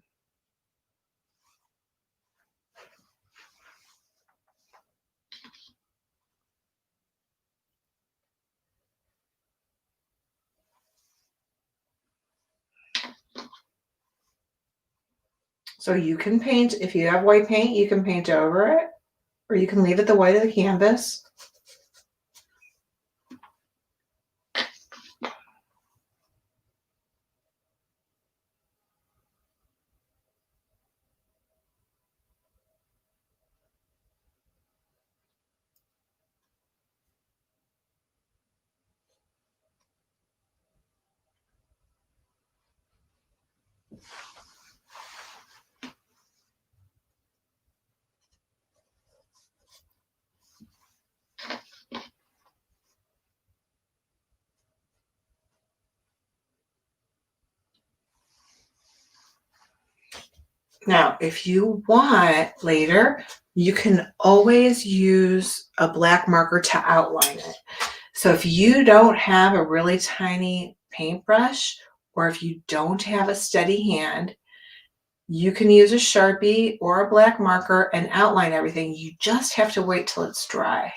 So you can paint, if you have white paint, you can paint over it. or you can leave it the white of the canvas. Now, if you want later, you can always use a black marker to outline it. So if you don't have a really tiny paintbrush, or if you don't have a steady hand, you can use a Sharpie or a black marker and outline everything. You just have to wait till it's dry.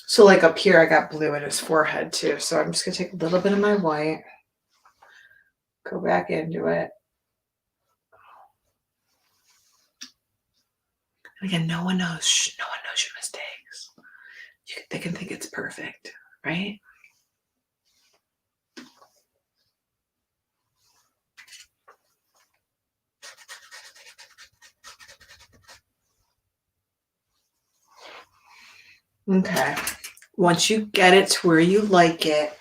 So like up here, I got blue in his forehead too. So I'm just gonna take a little bit of my white, go back into it. And again, no one knows your mistakes. They can think it's perfect, right? Okay. Once you get it to where you like it,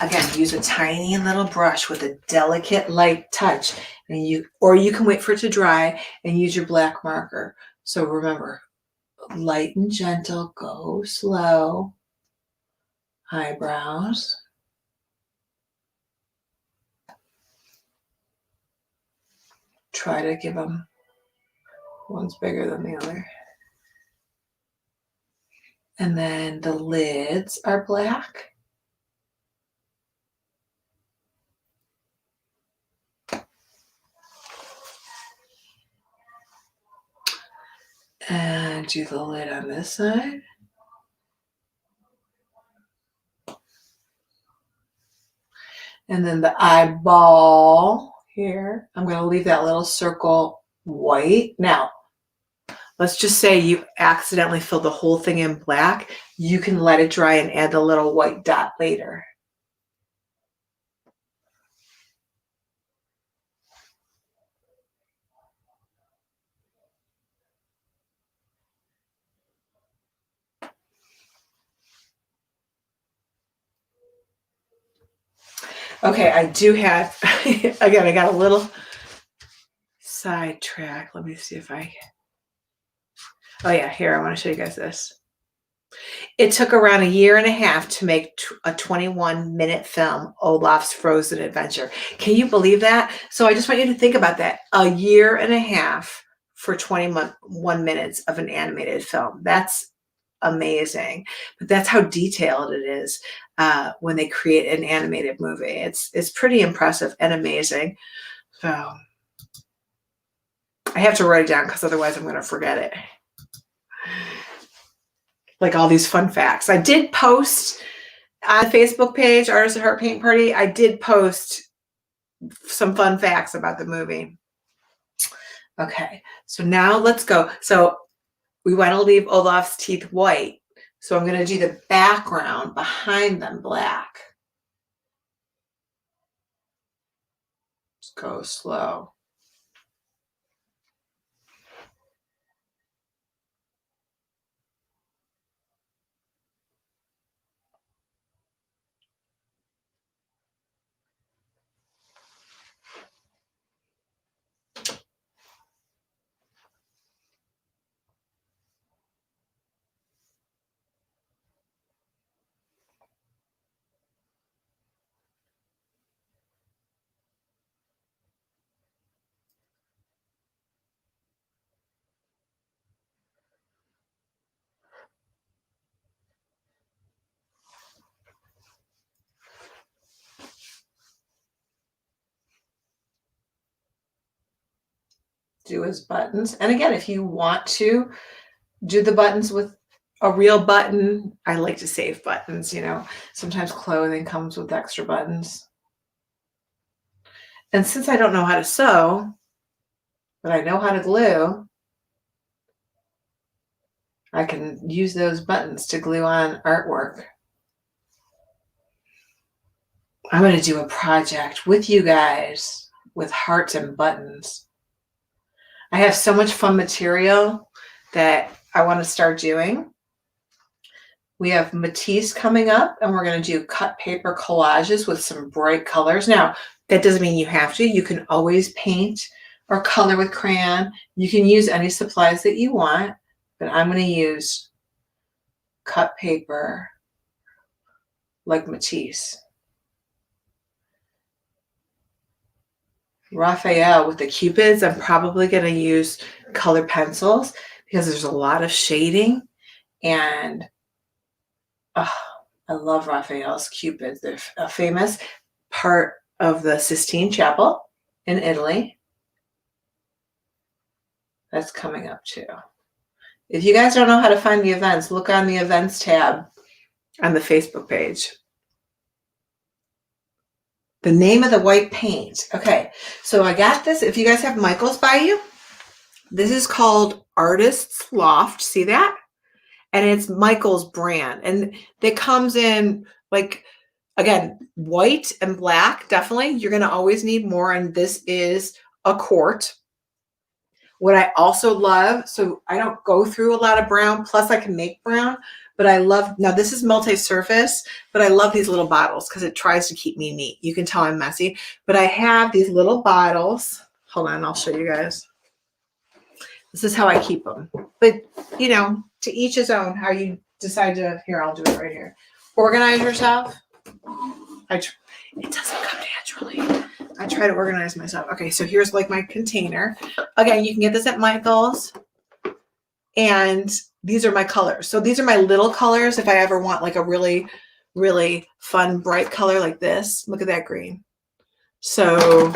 again, use a tiny little brush with a delicate light touch, and you can wait for it to dry and use your black marker. So remember, light and gentle, go slow. Eyebrows. Try to give them, one's bigger than the other. And then the lids are black. And do the lid on this side. And then the eyeball here, I'm going to leave that little circle white. Now, let's just say you accidentally fill the whole thing in black. You can let it dry and add the little white dot later. Okay, I do have, again, I got a little sidetrack. Let me see if oh yeah, here, I want to show you guys this. It took around a year and a half to make a 21-minute film, Olaf's Frozen Adventure. Can you believe that? So I just want you to think about that. A year and a half for 21 minutes of an animated film. That's amazing. But that's how detailed it is when they create an animated movie. It's pretty impressive and amazing. So I have to write it down because otherwise I'm going to forget it. Like all these fun facts. I did post on the Facebook page, Artist at Heart Paint Party, I did post some fun facts about the movie. Okay, so now let's go. So we want to leave Olaf's teeth white. So I'm going to do the background behind them black. Just go slow. do his buttons. And again, if you want to do the buttons with a real button, I like to save buttons, you know. Sometimes clothing comes with extra buttons. And since I don't know how to sew, but I know how to glue, I can use those buttons to glue on artwork. I'm going to do a project with you guys with hearts and buttons. I have so much fun material that I want to start doing. We have Matisse coming up, and we're going to do cut paper collages with some bright colors. Now, that doesn't mean you have to. You can always paint or color with crayon. You can use any supplies that you want, but I'm going to use cut paper like Matisse. Raphael with the Cupids, I'm probably going to use colored pencils because there's a lot of shading, and I love Raphael's Cupids. They're a famous part of the Sistine Chapel in Italy. That's coming up too. If you guys don't know how to find the events, look on the events tab on the Facebook page. The name of the white paint. Okay, so I got this. If you guys have Michael's by you, this is called Artist's Loft. See that? And it's Michael's brand. And it comes in, like, again, white and black, definitely. You're going to always need more. And this is a quart. What I also love, so I don't go through a lot of brown, plus I can make brown, but I love, now this is multi-surface, but I love these little bottles because it tries to keep me neat. You can tell I'm messy, but I have these little bottles. Hold on, I'll show you guys. This is how I keep them. But, you know, to each his own, how you decide to, here, I'll do it right here. Organize yourself. It doesn't come naturally. I try to organize myself. Okay, so here's like my container. Again, you can get this at Michael's. And these are my colors. So these are my little colors if I ever want like a really, really fun, bright color like this. Look at that green. So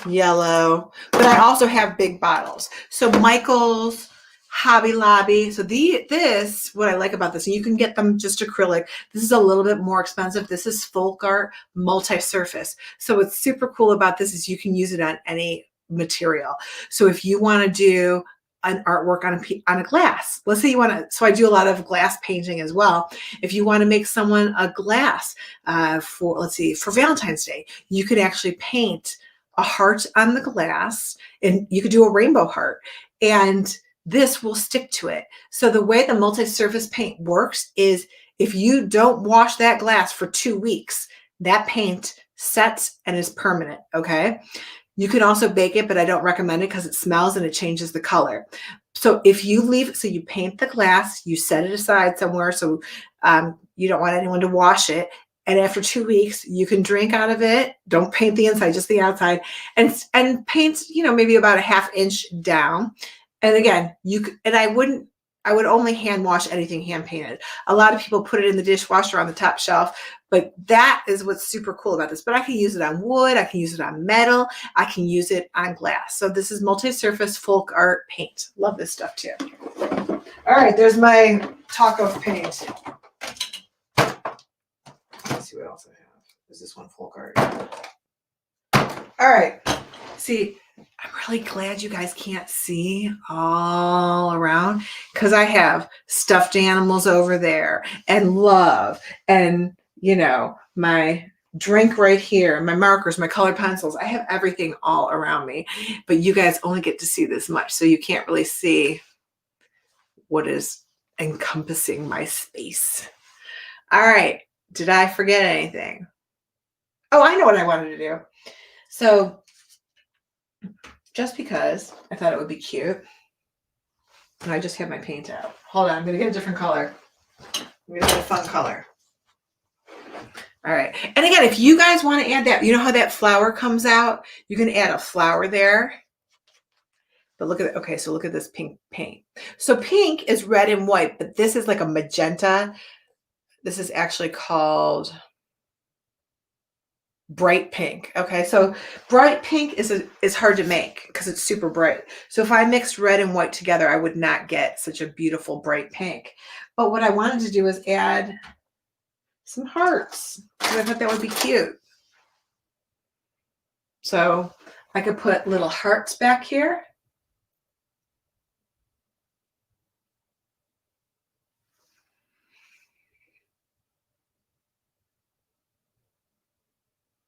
yellow. But I also have big bottles. So Michael's, Hobby Lobby. So this, what I like about this, and you can get them just acrylic. This is a little bit more expensive. This is folk art multi-surface. So what's super cool about this is you can use it on any material. So if you want to do an artwork on a glass, let's say you want to, so I do a lot of glass painting as well. If you want to make someone a glass for, let's see, for Valentine's Day, you could actually paint a heart on the glass, and you could do a rainbow heart, and this will stick to it. So the way the multi-surface paint works is if you don't wash that glass for 2 weeks, that paint sets and is permanent, okay? You can also bake it, but I don't recommend it because it smells and it changes the color. So if you leave, so you paint the glass, you set it aside somewhere, so you don't want anyone to wash it. And after 2 weeks, you can drink out of it. Don't paint the inside, just the outside, and paint, you know, maybe about a 1/2 inch down. And again, I would only hand wash anything hand painted. A lot of people put it in the dishwasher on the top shelf, but that is what's super cool about this. But I can use it on wood, I can use it on metal, I can use it on glass. So this is multi-surface folk art paint. Love this stuff too. All right, there's my talk of paint. Let's see what else I have. Is this one folk art? All right, see, I'm really glad you guys can't see all around because I have stuffed animals over there and love and, you know, my drink right here, my markers, my colored pencils. I have everything all around me, but you guys only get to see this much, so you can't really see what is encompassing my space. All right. Did I forget anything? Oh, I know what I wanted to do. So just because I thought it would be cute, and I just have my paint out. Hold on, I'm gonna get a different color. I'm gonna get a fun color. All right, and again, if you guys want to add that, you know how that flower comes out? You can add a flower there. But look at it. Okay, so look at this pink paint. So pink is red and white, but this is like a magenta. This is actually called bright pink. Okay, so bright pink is hard to make because it's super bright. So if I mixed red and white together, I would not get such a beautiful bright pink. But what I wanted to do is add some hearts. I thought that would be cute. So I could put little hearts back here.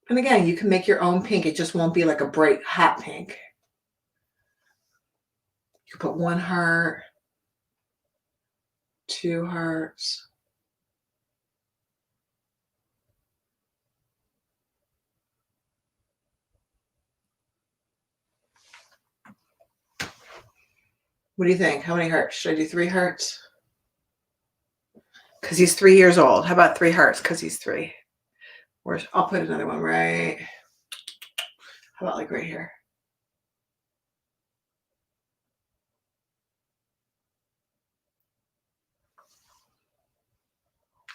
And again, you can make your own pink. It just won't be like a bright hot pink. You can put 1 heart, 2 hearts. What do you think? How many hearts? Should I do 3 hearts? Because he's 3 years old. How about 3 hearts because he's 3? Or I'll put another one right. How about like right here?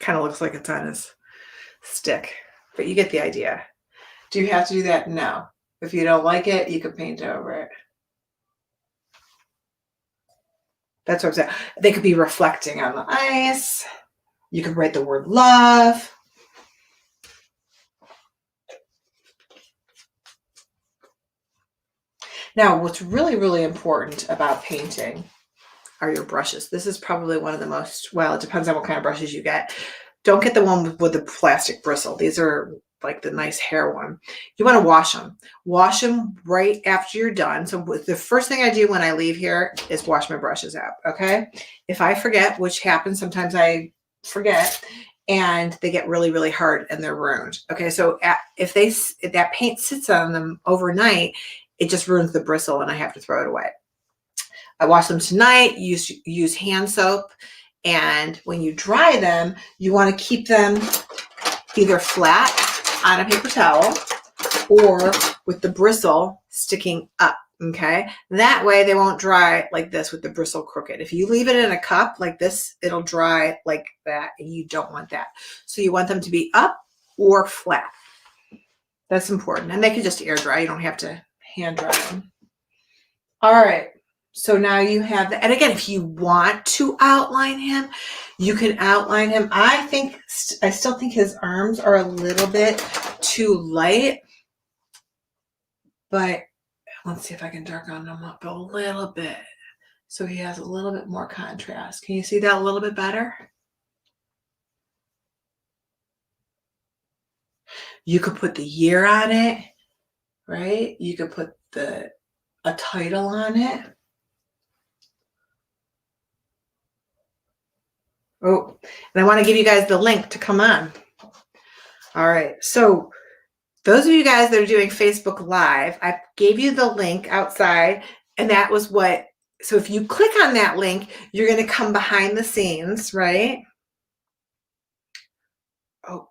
Kind of looks like it's on his stick, but you get the idea. Do you have to do that? No. If you don't like it, you can paint over it. That's what I'm saying. They could be reflecting on the ice. You could write the word love. Now, what's really, really important about painting are your brushes. This is probably one of the most, well, it depends on what kind of brushes you get. Don't get the one with the plastic bristle. These are like the nice hair one. You want to wash them. Wash them right after you're done. So the first thing I do when I leave here is wash my brushes out, okay? If I forget, which happens, sometimes I forget, and they get really, really hard and they're ruined. Okay, so if that paint sits on them overnight, it just ruins the bristle and I have to throw it away. I wash them tonight, use hand soap, and when you dry them, you want to keep them either flat on a paper towel or with the bristle sticking up, okay? That way they won't dry like this with the bristle crooked. If you leave it in a cup like this, it'll dry like that, and you don't want that. So you want them to be up or flat. That's important. And they can just air dry. You don't have to hand dry them. All right. So now you have that. And again, if you want to outline him, you can outline him. I still think his arms are a little bit too light, but let's see if I can darken them up a little bit so he has a little bit more contrast. Can you see that a little bit better? You could put the year on it, right? You could put a title on it. Oh, and I want to give you guys the link to come on. All right. So those of you guys that are doing Facebook Live, I gave you the link outside, and that was what, so if you click on that link, you're going to come behind the scenes, right? Oh.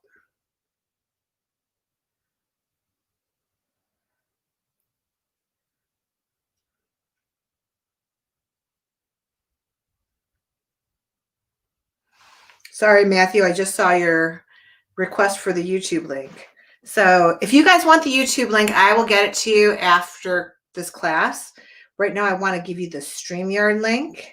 Sorry, Matthew, I just saw your request for the YouTube link. So if you guys want the YouTube link, I will get it to you after this class. Right now, I want to give you the StreamYard link.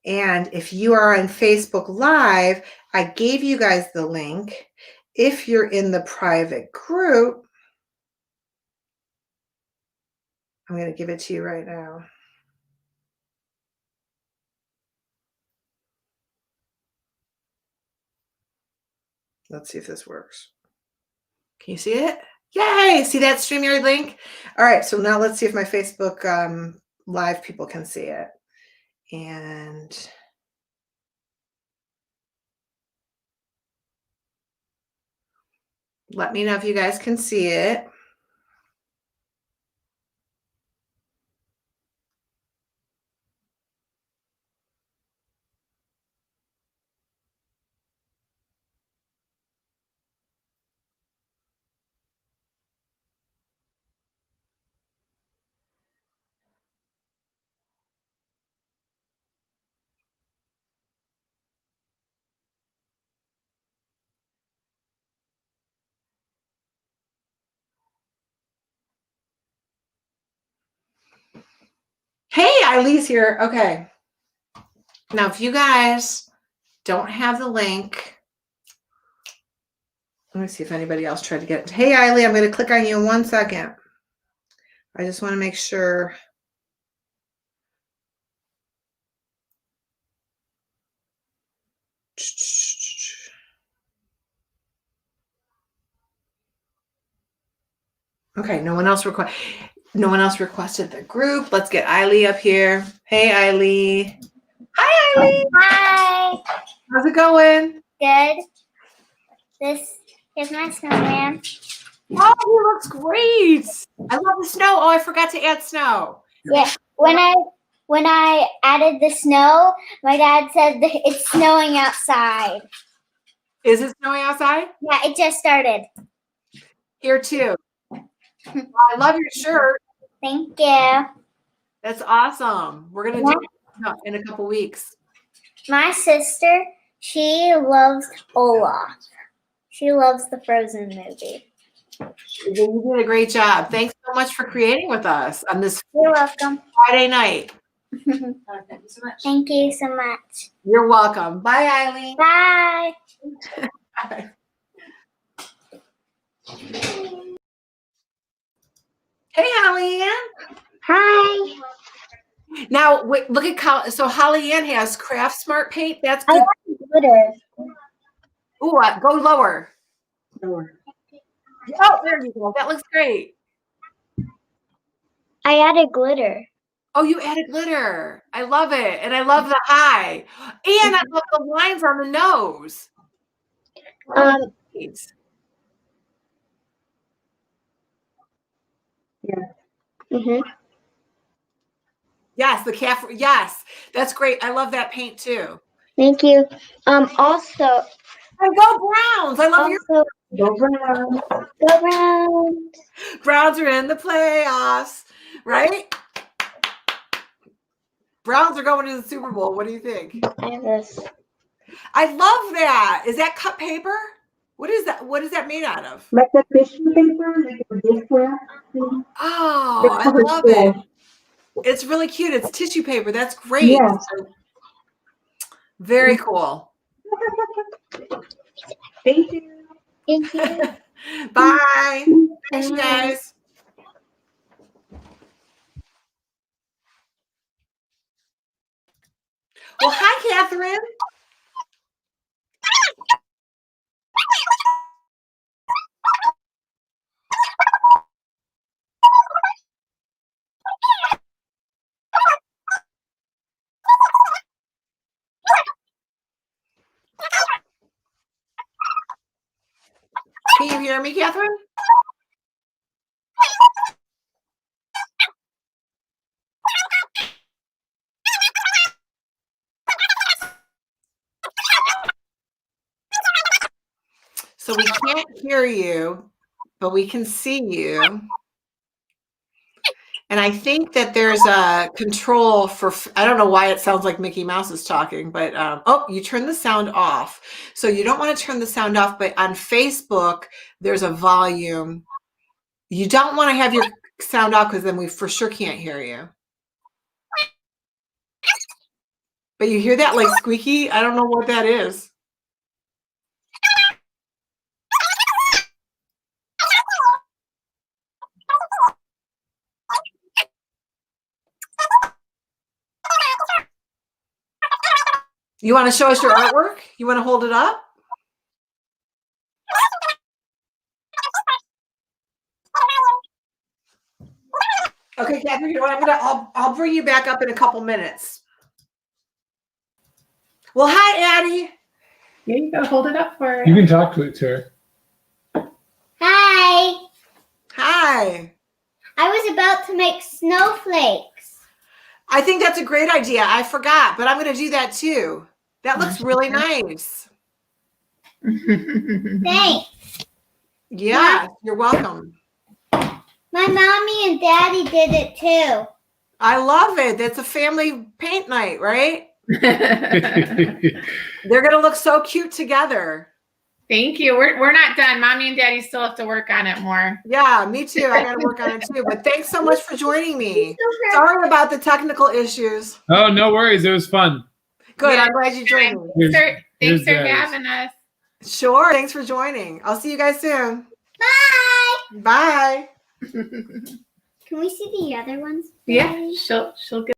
And if you are on Facebook Live, I gave you guys the link. If you're in the private group, I'm going to give it to you right now. Let's see if this works. Can you see it? Yay! See that StreamYard link? All right, so now let's see if my Facebook Live people can see it. And let me know if you guys can see it. Hey, Eileen's here. Okay. Now, if you guys don't have the link, let me see if anybody else tried to get it. Hey, Eileen, I'm going to click on you in 1 second. I just want to make sure. Okay, no one else requested the group. Let's get Eileen up here. Hey, Eileen. Hi, Eileen. Hi. How's it going? Good. This is my snowman. Oh, he looks great. I love the snow. Oh, I forgot to add snow. Yeah. When I added the snow, my dad said that it's snowing outside. Is it snowing outside? Yeah, it just started. Here too. I love your shirt. Thank you. That's awesome. We're gonna do it in a couple weeks. My sister, she loves Olaf. She loves the Frozen movie. You did a great job. Thanks so much for creating with us on this You're welcome. Friday night. Thank you so much. Thank you so much. You're welcome. Bye, Eileen. Bye. Bye. Hey, Holly Ann. Hi. Now, wait, look at so Holly Ann has Craft Smart Paint. That's I good. like glitter. Ooh, go lower. Lower. Oh, there you go. That looks great. I added glitter. Oh, you added glitter. I love it. And I love the high. And I love the lines on the nose. Mhm. Yes, the calf. Yes, that's great. I love that paint too. Thank you. Also, And go Browns. I love your go Browns. Go Browns. Browns are in the playoffs, right? Browns are going to the Super Bowl. What do you think? I have this. I love that. Is that cut paper? What is that? What is that made out of? Like the tissue paper, like a gift wrap. Oh, I love it. It's really cute. It's tissue paper. That's great. Yes. Very cool. Thank you. Thank you. Bye. Thanks, you guys. Well, hi, Catherine. Can you hear me, Catherine? So we can't hear you, but we can see you. And I think that there's a control for, I don't know why it sounds like Mickey Mouse is talking, but, oh, you turn the sound off. So you don't want to turn the sound off, but on Facebook, there's a volume. You don't want to have your sound off because then we for sure can't hear you. But you hear that like squeaky? I don't know what that is. You want to show us your artwork? You want to hold it up? Okay, Catherine, you know what? I'll bring you back up in a couple minutes. Well, hi, Addie. Here you go. Hold it up for her. You can talk to it, sir. Hi. Hi. I was about to make snowflakes. I think that's a great idea. I forgot, but I'm going to do that too. That looks really nice. Thanks. Yeah, you're welcome. My mommy and daddy did it too. I love it. That's a family paint night, right? They're going to look so cute together. Thank you. We're not done. Mommy and Daddy still have to work on it more. Yeah, me too. I got to work on it too. But thanks so much for joining me. Sorry about the technical issues. Oh, no worries. It was fun. Good. Yeah. I'm glad you joined me. Here's- Thanks here's for Daddy's. having us. Sure. Thanks for joining. I'll see you guys soon. Bye. Bye. Can we see the other ones? Yeah, please? she'll get.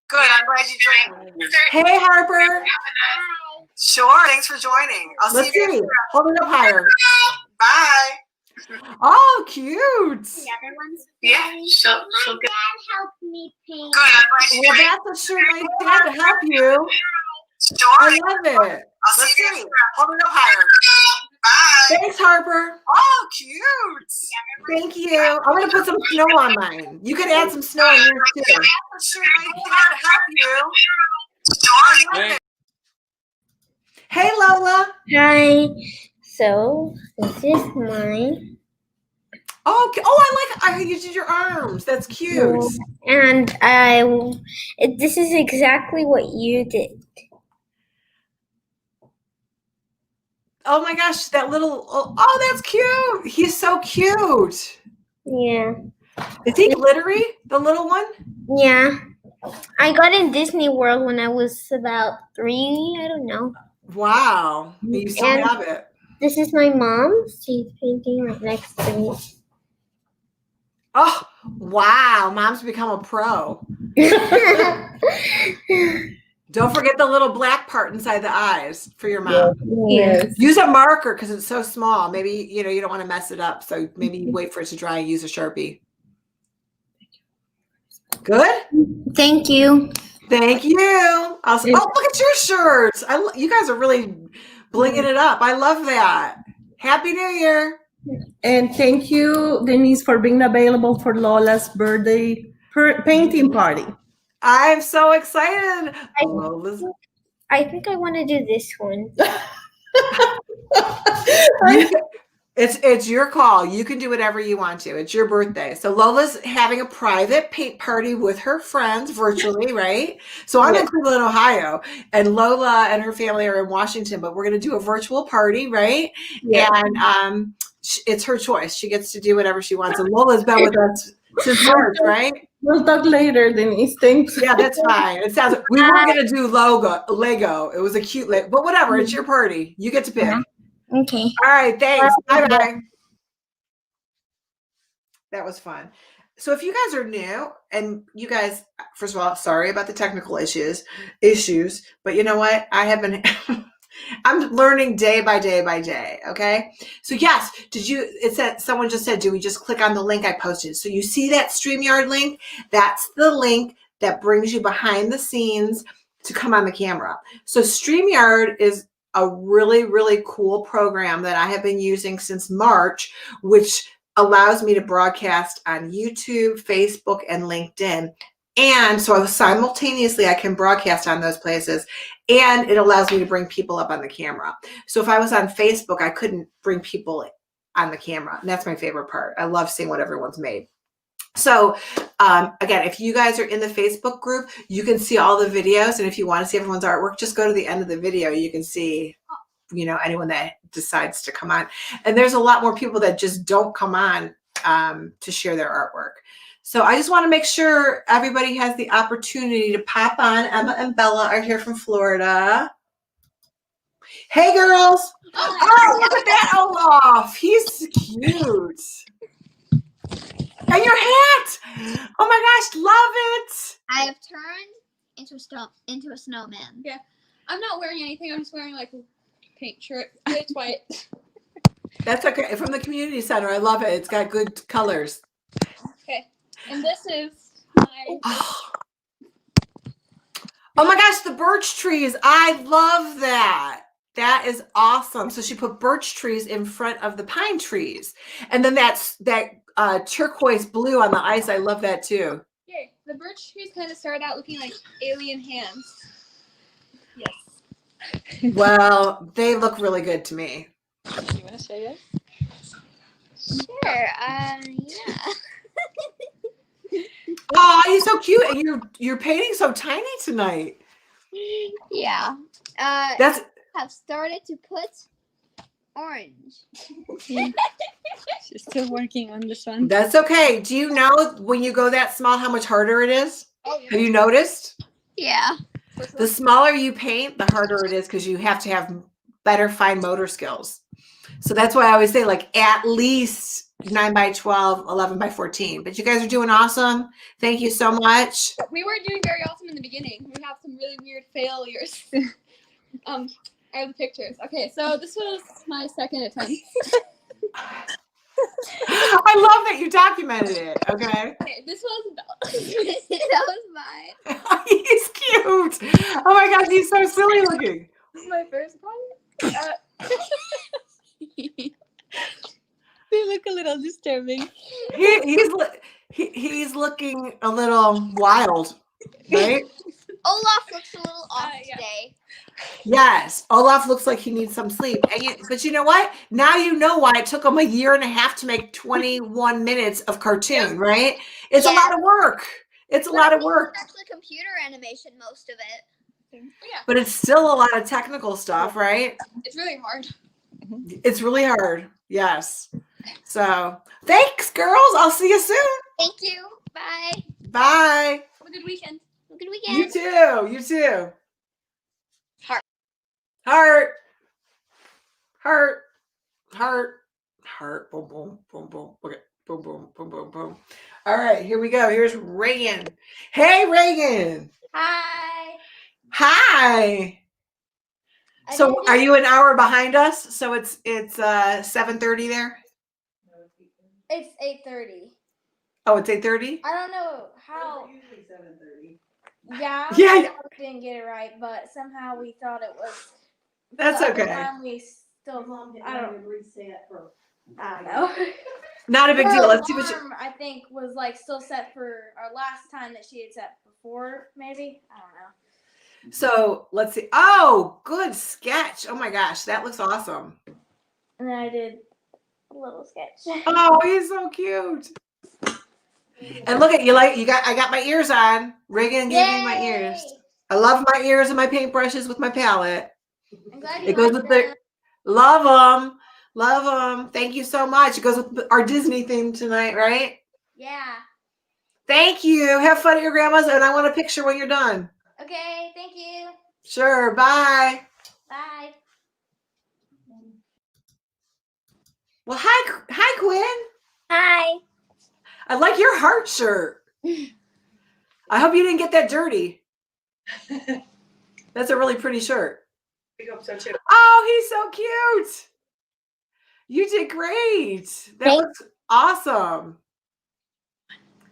Good. I'm glad you joined me. Hey, Harper. Sure. Thanks for joining. I'll see you guys soon. Hold it up higher. Bye. Oh, cute. The other ones? Yeah, she'll My get. dad helped me paint. Well, that's a sure nice dad to help you. I love it. Let's see. Hold it up higher. Bye. Thanks, Harper. Oh, cute. Thank you. I'm going to put some snow on mine. You could add some snow on yours too. That's a sure nice dad to help you. I love it. Hey, Lola. Hi. So, this is mine. Oh, I you did your arms. That's cute. And this is exactly what you did. Oh my gosh, that little, oh, that's cute. He's so cute. Yeah. Is he glittery, the little one? Yeah. I got in Disney World when I was about 3. I don't know. Wow. You still And- have it. This is my mom. She's painting right next to me. Oh, wow. Mom's become a pro. Don't forget the little black part inside the eyes for your mom. Yes. Use a marker because it's so small. Maybe, you don't want to mess it up. So maybe you wait for it to dry and use a Sharpie. Good? Thank you. Thank you. Oh, look at your shirts. You guys are really blinging it up. I love that. Happy New Year. And thank you, Denyse, for being available for Lola's birthday painting party. I'm so excited. Lola's- I think I want to do this one. It's your call. You can do whatever you want to. It's your birthday. So Lola's having a private paint party with her friends virtually, right? So I'm in Cleveland, Ohio, and Lola and her family are in Washington, but we're going to do a virtual party, right? Yeah. And it's her choice. She gets to do whatever she wants. And Lola's been with us since March, right? We'll talk later, Denyse. Thanks. Yeah, that's fine. It sounds. We were going to do Lego. It was a cute Lego, but whatever. It's your party. You get to pick. Okay. All right, thanks. Bye-bye. That was fun. So if you guys are new, and you guys, first of all, sorry about the technical issues, but you know what? I have been, I'm learning day by day, okay? So yes, someone just said, do we just click on the link I posted? So you see that StreamYard link? That's the link that brings you behind the scenes to come on the camera. So StreamYard is a really, really cool program that I have been using since March, which allows me to broadcast on YouTube, Facebook, and LinkedIn. And so simultaneously, I can broadcast on those places, and it allows me to bring people up on the camera. So if I was on Facebook, I couldn't bring people on the camera. And that's my favorite part. I love seeing what everyone's made. So again, if you guys are in the Facebook group, you can see all the videos. And if you want to see everyone's artwork, just go to the end of the video. You can see, anyone that decides to come on. And there's a lot more people that just don't come on to share their artwork. So I just want to make sure everybody has the opportunity to pop on. Emma and Bella are here from Florida. Hey, girls. Oh, look at that Olaf. He's cute. And your hat! Oh my gosh, love it! I have turned into a snowman. Yeah. I'm not wearing anything. I'm just wearing like a paint shirt. It's white. That's okay. From the community center, I love it. It's got good colors. Okay. And this is my. Oh my gosh, the birch trees. I love that. That is awesome. So she put birch trees in front of the pine trees. And then that turquoise blue on the ice. I love that too. Yeah, the birch trees kind of started out looking like alien hands. Yes. Well, they look really good to me. You want to say it? Sure. Yeah. Oh, you're so cute. And you're painting so tiny tonight. Yeah. That's Have started to put orange. She's still working on this one. That's okay. Do you know when you go that small how much harder it is? Oh, yeah. Have you noticed? Yeah. The smaller you paint, the harder it is because you have to have better fine motor skills. So that's why I always say like at least 9 by 12, 11 by 14. But you guys are doing awesome. Thank you so much. We weren't doing very awesome in the beginning. We have some really weird failures. I have the pictures. Okay, so this was my second attempt. I love that you documented it. Okay. Okay, this was That was mine. He's cute. Oh my gosh, he's so silly looking. this is my first one. They look a little disturbing. He's looking a little wild, right? Olaf looks a little off Yeah. today. Yes, Olaf looks like he needs some sleep. But you know what? Now you know why it took him a year and a half to make 21 minutes of cartoon, right? It's a Yeah. lot of work. It's a lot of work, It's actually computer animation, most of it. Yeah, but it's still a lot of technical stuff, right? it's really hard. It's really hard. Yes. So thanks, girls. I'll see you soon. Thank you. Bye. Bye. Have a good weekend. Have a good weekend. You too. You too. Heart. Heart. Heart. Heart. Heart. Boom, boom, boom, boom. Okay. Boom, boom, boom, boom, boom. All right, here we go. Here's Reagan. Hey, Reagan. Hi. Hi. So are you an hour behind us? So it's 7:30 there? It's 8:30. Oh, it's 8:30? I don't know how. Usually 7:30. Yeah. Yeah. I didn't get it right, but somehow we thought it was. That's the other okay. time we still. I don't know. Not a big Her deal. Let's see what you. alarm, I think was like still set for our last time that she had set before. Maybe I don't know. So let's see. Oh, good sketch. Oh my gosh, that looks awesome. And then I did a little sketch. Oh, he's so cute. And look at you, I got my ears on. Reagan gave me my ears. Yay! I love my ears and my paintbrushes with my palette. I'm glad you It goes liked with the them. love them. Love them. Thank you so much. It goes with our Disney theme tonight, right? Yeah. Thank you. Have fun at your grandma's, and I want a picture when you're done. Okay. Thank you. Sure. Bye. Bye. Well, hi, Quinn. Hi. I like your heart shirt. I hope you didn't get that dirty. That's a really pretty shirt. I hope so too. Oh, he's so cute. You did great. That Thanks. looks awesome.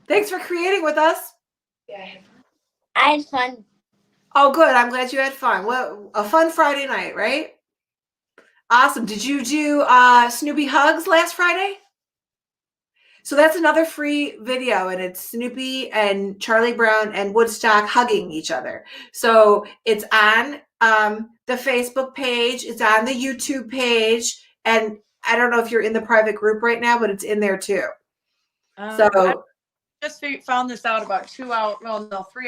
Thanks for creating with us. Yeah. I had fun. Oh, good. I'm glad you had fun. Well, a fun Friday night, right? Awesome. Did you do Snoopy hugs last Friday? So that's another free video, and it's Snoopy and Charlie Brown and Woodstock hugging each other. So it's on the Facebook page, it's on the YouTube page, and I don't know if you're in the private group right now, but it's in there too. I So just found this out about 3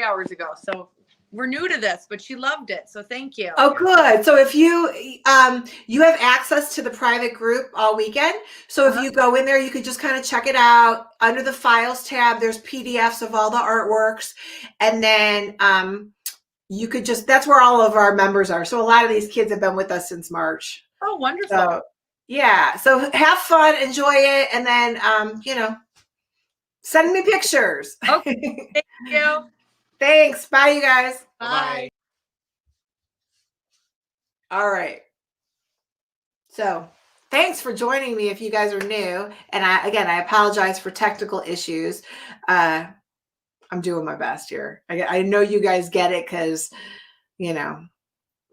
hours ago. So we're new to this, but she loved it. So thank you. oh, good. So if you have access to the private group all weekend. So if you go in there, you could just kind of check it out. Under the files tab, there's PDFs of all the artworks. And then you could that's where all of our members are. So a lot of these kids have been with us since March. Oh, wonderful. So yeah. So have fun, enjoy it. And then, send me pictures. Okay. Thank you. Thanks. Bye, you guys. Bye. All right. So thanks for joining me if you guys are new. And I apologize for technical issues. I'm doing my best here. I know you guys get it because,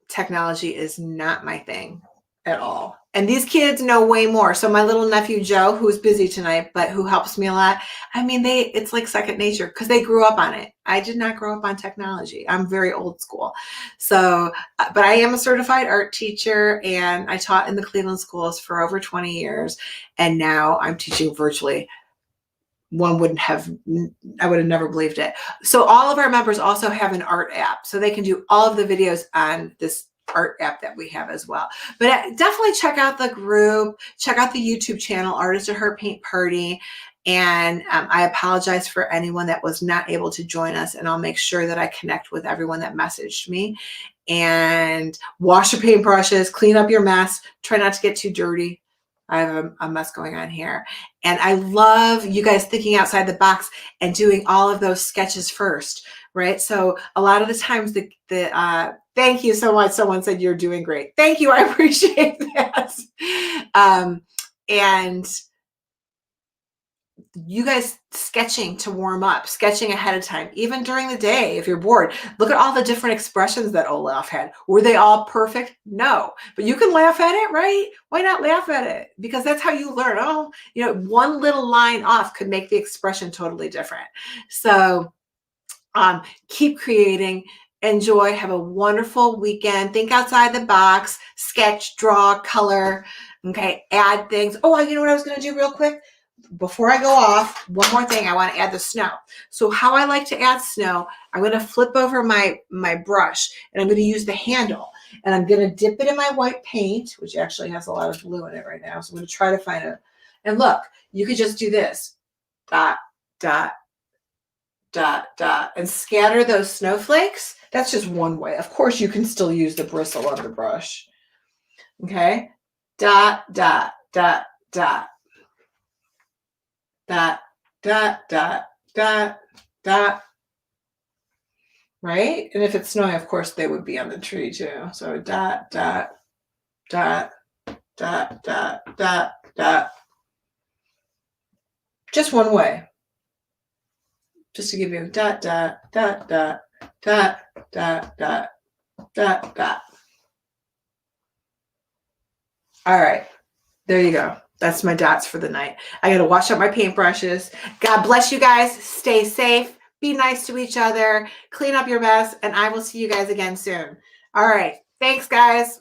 technology is not my thing at all. And these kids know way more. So my little nephew, Joe, who's busy tonight, but who helps me a lot. I mean, it's like second nature because they grew up on it. I did not grow up on technology. I'm very old school. So, but I am a certified art teacher, and I taught in the Cleveland schools for over 20 years. And now I'm teaching virtually. I would have never believed it. So all of our members also have an art app. So they can do all of the videos on this art app that we have as well. But definitely check out the group, check out the YouTube channel, Artist at Heart Paint Party. And I apologize for anyone that was not able to join us, and I'll make sure that I connect with everyone that messaged me. And wash your paintbrushes, clean up your mess, try not to get too dirty. I have a mess going on here. And I love you guys thinking outside the box and doing all of those sketches first, right? So a lot of the times thank you so much. Someone said you're doing great. Thank you. I appreciate that. And you guys sketching to warm up, sketching ahead of time, even during the day if you're bored. Look at all the different expressions that Olaf had. Were they all perfect? No, but you can laugh at it, right? Why not laugh at it? Because that's how you learn. Oh, you know, one little line off could make the expression totally different. So keep creating, enjoy, have a wonderful weekend. Think outside the box, sketch, draw, color, okay, add things. Oh, you know what I was going to do real quick? Before I go off, one more thing, I want to add the snow. So how I like to add snow, I'm going to flip over my brush, and I'm going to use the handle, and I'm going to dip it in my white paint, which actually has a lot of blue in it right now. So I'm going to try to find it. And look, you could just do this, dot, dot, dot, dot, and scatter those snowflakes. That's just one way. Of course, you can still use the bristle on the brush. Okay, dot, dot, dot, dot. Dot, dot, dot, dot, dot. Right? And if it's snowing, of course, they would be on the tree too. So dot, dot, dot, dot, dot, dot, dot. Just one way. Just to give you dot, dot, dot, dot, dot, dot, dot, dot, dot. All right. There you go. That's my dots for the night. I got to wash up my paintbrushes. God bless you guys. Stay safe. Be nice to each other. Clean up your mess. And I will see you guys again soon. All right. Thanks, guys.